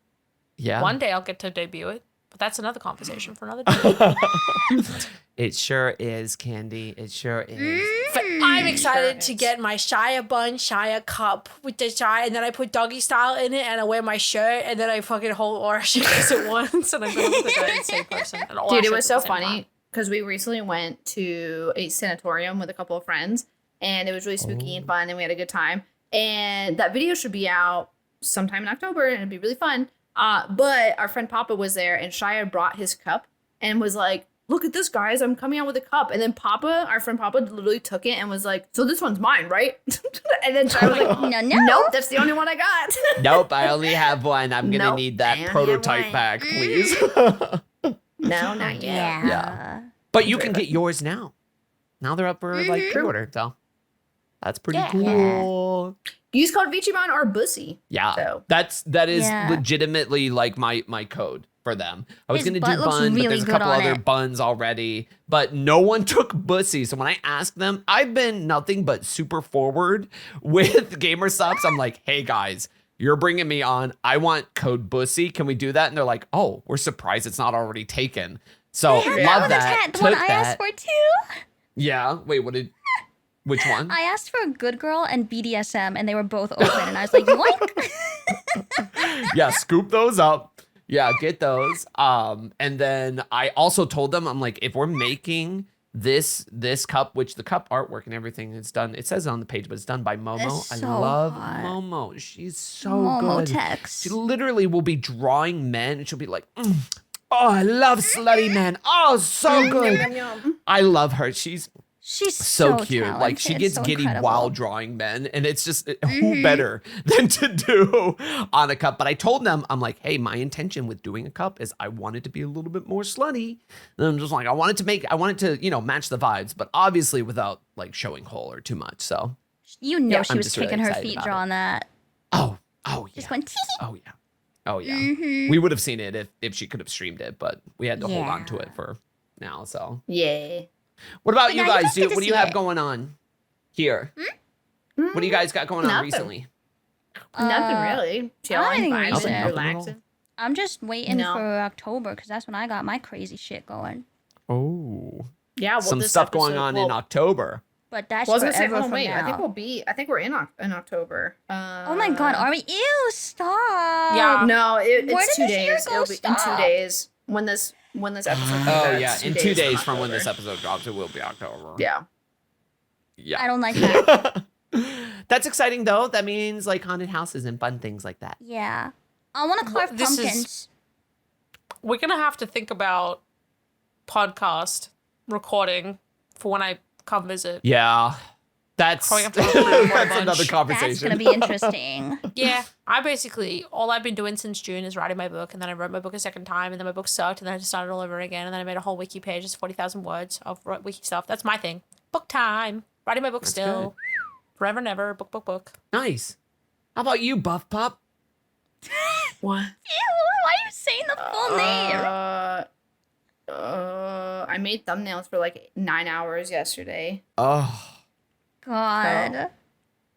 Yeah. One day I'll get to debut it. But that's another conversation for another day. It sure is, Candii. It sure is. But I'm excited Sure to is. get my Shia cup with the Shia, and then I put Doggy style in it, and I wear my shirt, and then I fucking hold all our shit at once, and I'm gonna look like an insane person. And all our Dude, it shit was at so the same funny time. because we recently went to a sanatorium with a couple of friends and it was really spooky and fun and we had a good time. And that video should be out sometime in October and it'd be really fun. But our friend Papa was there and Shia brought his cup and was like, look at this, guys, I'm coming out with a cup. And then Papa, our friend Papa, literally took it and was like, so this one's mine, right? And then I was like, No. nope, that's the only one I got. Nope, I only have one. I'm gonna Nope, need I that only have prototype one. back, please. No, not yet. Yeah. But you can get yours now. Now they're up for like pre-order, so that's pretty Yeah. cool. Use code VchiBan or Bussy. Yeah, So. that is Yeah. legitimately like my code for them. I was His gonna butt do looks bun, but really there's a good couple on other it. buns already, but no one took Bussy. So when I asked them, I've been nothing but super forward with GamerSupps. I'm like, hey guys, you're bringing me on. I want code Bussy. Can we do that? And they're like, oh, we're surprised it's not already taken. So They had love on that. The one Took I that. asked for too. Yeah. Wait, which one? I asked for a good girl and BDSM, and they were both open, and I was like, yoink. Yeah, scoop those up. Yeah, get those. And then I also told them, I'm like, if we're making this cup, which the cup artwork and everything is done, it says it on the page, but it's done by Momo. It's I so love hot. Momo. She's so Momo good. text. She literally will be drawing men, and she'll be like, oh, I love slutty men. Oh, so good. Yum, yum. I love her. She's She's so cute. Like she talented, gets so giddy incredible. while drawing men, and it's just who better than to do on a cup. But I told them, I'm like, hey, my intention with doing a cup is I want it to be a little bit more slutty. And I'm just like, I wanted to match the vibes, but obviously without like showing whole or too much. So You know Yeah, she I'm was just really kicking her excited feet about drawing that. oh Just yeah, went tee. oh yeah, oh yeah. Mhm. We would have seen it if she could have streamed it, but we had to hold on to Yeah. it for now. So Yeah. what about But you now you guys? guys get to What do you see have it. going on here? What do you guys got going on Nothing. recently? Nothing Uh, really. Chilling, anything vibing, recent. Nothing at all. relaxing. I'm just waiting No. for October because that's when I got my crazy shit going. Oh, Yeah, well, some this stuff going episode- on well, in October. But that's Well, I was gonna say, forever hold on, from wait. now. I think we're in October. Oh my god, are we? Ew, stop. Yeah. No, Where it's did 2 this year days. go? It'll be in 2 Stop. days when this episode. comes Oh out, yeah, it's in 2 days in from when this October. episode drops, it will be October. Yeah. Yeah. I don't like that. That's exciting though. That means like haunted houses and fun things like that. Yeah. I want to carve This is- pumpkins. We're gonna have to think about podcast recording for when I come visit. Yeah. That's Probably have to record a that's bunch. another conversation. That's going to be interesting. Yeah, I basically all I've been doing since June is writing my book, and then I wrote my book a second time, and then my book sucked, and then I just started all over again, and then I made a whole wiki page, it's 40,000 words of wiki stuff. That's my thing. Book time, writing my book That's still, forever and ever. Book. Nice. How about you, Buff Pup? What? Ew, why are you saying the full name? I made thumbnails for like 9 hours yesterday Oh. God.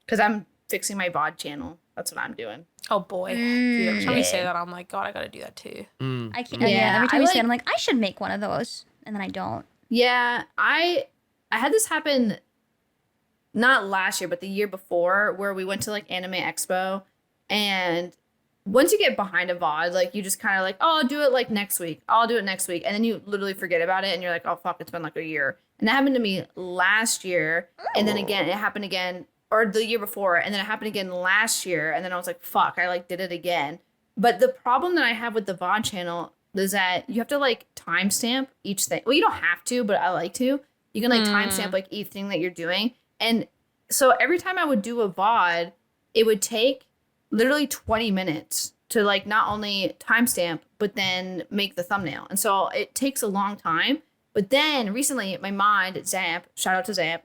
because I'm fixing my VOD channel. That's what I'm doing. Oh boy, dude, every time you say Yeah. that, I'm like, God, I gotta do that too. Mm. I can't. Yeah, Yeah, every time I you say it, like- I'm like, I should make one of those. And then I don't. Yeah, I had this happen not last year, but the year before, where we went to like Anime Expo, and once you get behind a VOD, like you just kind of like, oh, I'll do it like next week. I'll do it next week, and then you literally forget about it, and you're like, oh fuck, it's been like a year. And that happened to me last year, and then again, it happened again, or the year before, and then it happened again last year, and then I was like, fuck, I like did it again. But the problem that I have with the VOD channel is that you have to like timestamp each thing. Well, you don't have to, but I like to. You can like timestamp like each thing that you're doing. And so every time I would do a VOD, it would take literally 20 minutes to like not only timestamp, but then make the thumbnail. And so it takes a long time. But then recently, my mod, Zap, shout out to Zap,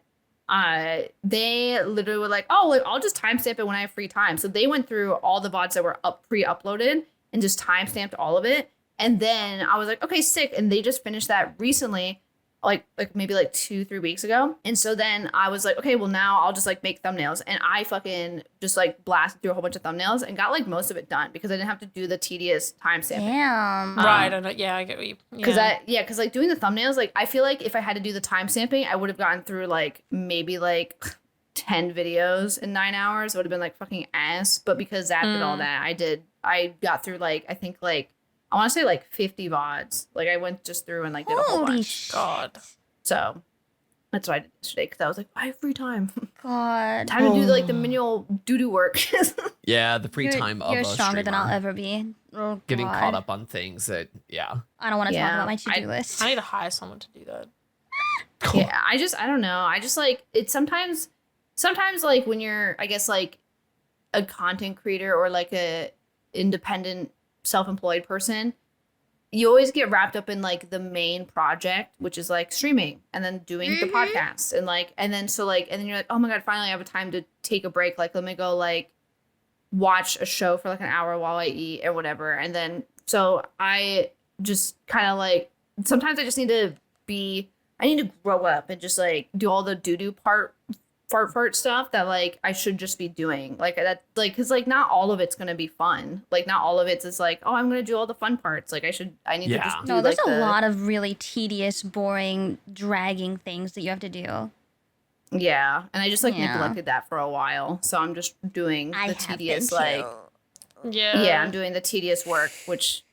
they literally were like, oh, I'll just timestamp it when I have free time. So they went through all the VODs that were pre-uploaded and just timestamped all of it. And then I was like, okay, sick. And they just finished that recently, like maybe like 2-3 weeks ago. And so then I was like, okay, well now I'll just like make thumbnails. And I fucking just like blasted through a whole bunch of thumbnails and got like most of it done because I didn't have to do the tedious timestamping. Damn. Right, I know. Yeah, I get what you. Because Yeah. because like doing the thumbnails, like I feel like if I had to do the timestamping, I would have gotten through like maybe like 10 videos in 9 hours. It would have been like fucking ass. But because Zap did all that, I got through like, I think like, I want to say like 50 VODs. Like I went just through and like did a whole Holy bunch. shit. God. So That's what I did yesterday because I was like, I have free time. God. Time to do like the manual doo-doo work. Yeah, the free time of You're a stronger than I'll streamer. ever be. Oh, Getting God. caught up on things that, yeah. I don't want to talk Yeah, about my to-do list. I need to hire someone to do that. Yeah, I don't know. I just like it's sometimes like when you're, I guess, like a content creator or like a independent self-employed person, you always get wrapped up in like the main project, which is like streaming and then doing the podcast and then you're like, oh my God, finally I have a time to take a break. Like, let me go like watch a show for like an hour while I eat or whatever. And then, so I just kind of like, sometimes I just need to grow up and just like do all the doo-doo fart stuff that like I should just be doing. Like that, like, cause like not all of it's gonna be fun. Like not all of it's is like, oh, I'm gonna do all the fun parts. Like I need to just do No, there's like a lot of really tedious, boring, dragging things that you have to do. Yeah. And I just like Yeah. neglected that for a while. So I'm just doing I the have been tedious, too. like, Yeah. yeah, I'm doing the tedious work, which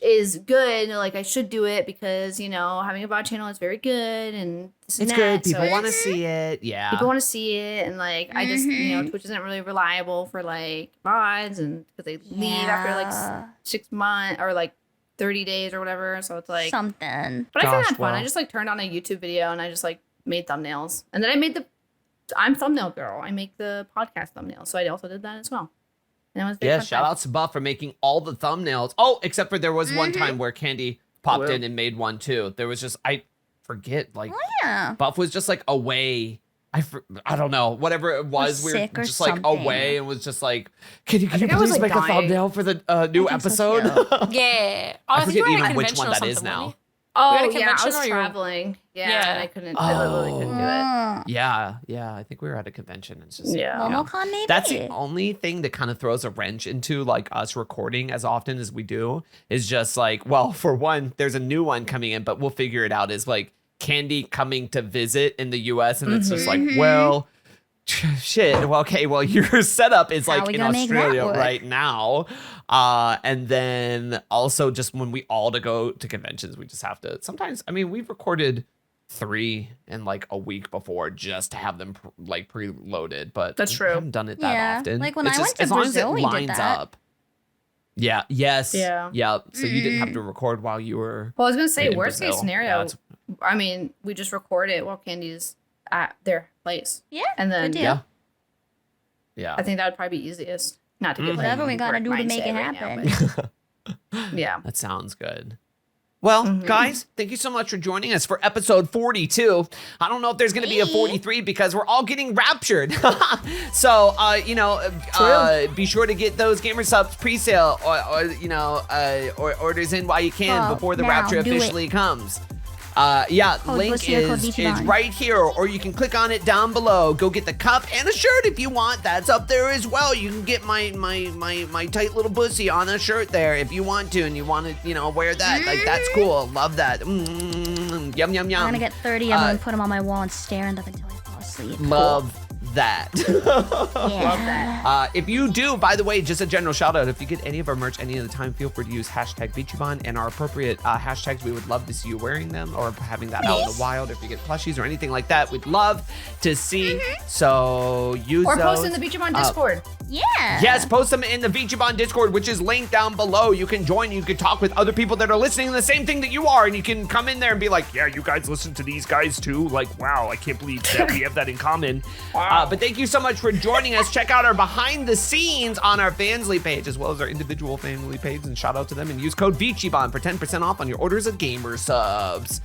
is good. Like I should do it because, you know, having a VOD channel is very good and this and It's that. good. So People want to it's- see it. Yeah. People want to see it, and like I just, you know, Twitch isn't really reliable for like VODs, and because they leave after like Yeah. 6 months or like 30 days or whatever. So it's like, Something. but I found Gosh, that fun. well. I just like turned on a YouTube video and I just like made thumbnails, and then I'm thumbnail girl. I make the podcast thumbnails, so I also did that as well. And it was very Yeah, fun shout time. out to Buff for making all the thumbnails. Oh, except for there was one time where Candii popped Well. in and made one too. There was just, I forget, like, Yeah. Buff was just like away. I don't know, whatever it was. We were sick or just like something. away and was just like, can you think I was, please like, make a dying. thumbnail for the new I think so, episode? Yeah. Oh, I I think you forget were at a even which convention one or that is something, now. weren't Oh at a yeah, I convention was or you were- traveling. Yeah, Yeah. and I couldn't. I literally couldn't do it. Yeah, I think we were at a convention. It's just Yeah. MomoCon maybe? That's the only thing that kind of throws a wrench into like us recording as often as we do is just like, well, for one, there's a new one coming in, but we'll figure it out. Is like Candii coming to visit in the US, and it's just like, well, shit. Well, okay, well, your setup is How like we in gonna make that Australia work? right now. And then also just when we all to go to conventions, we just have to sometimes, I mean, we've recorded 3 in like a week before just to have them like preloaded, but That's we true. haven't done it that Yeah, often. like when It's I went to as long as it Brazil, we did lines that. up. Yeah. Yes. Yeah. Yeah. So you didn't have to record while you were. Well, I was gonna say in worst case Brazil. scenario. Yeah, it's- I mean, we just record it while Candy's at their place, Yeah. and then good deal. Yeah. Yeah. I think that would probably be easiest. Not to get like, Whatever we gotta work do to make mindset it right now, happen. but- yeah. That sounds good. Well, guys, thank you so much for joining us for episode 42. I don't know if there's going to be a 43 because we're all getting raptured. So, be sure to get those GamerSupps pre-sale or orders in while you can Well, before the now, Rapture do it. officially comes. Link Bussy or code is VchiBan. right here, or you can click on it down below. Go get the cup and a shirt if you want. That's up there as well. You can get my tight little bussy on a shirt there if you want to, and you want to, wear that. Like, that's cool. Love that. Yum, yum, yum. I'm gonna get 30 of them and put them on my wall and stare at them until I fall asleep. Love that. Yeah. If you do, by the way, just a general shout out, if you get any of our merch any of the time, feel free to use hashtag VchiBan and our appropriate hashtags. We would love to see you wearing them or having that out in the wild. If you get plushies or anything like that, we'd love to see. So use Or those. post in the VchiBan Discord. Yeah. Yes, post them in the VchiBan Discord, which is linked down below. You can join. You can talk with other people that are listening to the same thing that you are, and you can come in there and be like, yeah, you guys listen to these guys too. Like, wow, I can't believe that we have that in common. But thank you so much for joining us. Check out our behind the scenes on our Fansly page, as well as our individual family page, and shout out to them. And use code VchiBan for 10% off on your orders of GamerSupps.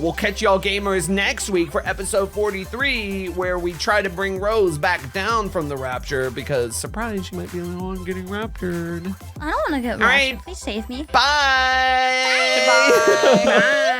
We'll catch y'all gamers next week for episode 43, where we try to bring Rose back down from the Rapture because, surprise, she might be the only one getting raptured. I don't want to get right. rushed. Please save me. Bye. Bye.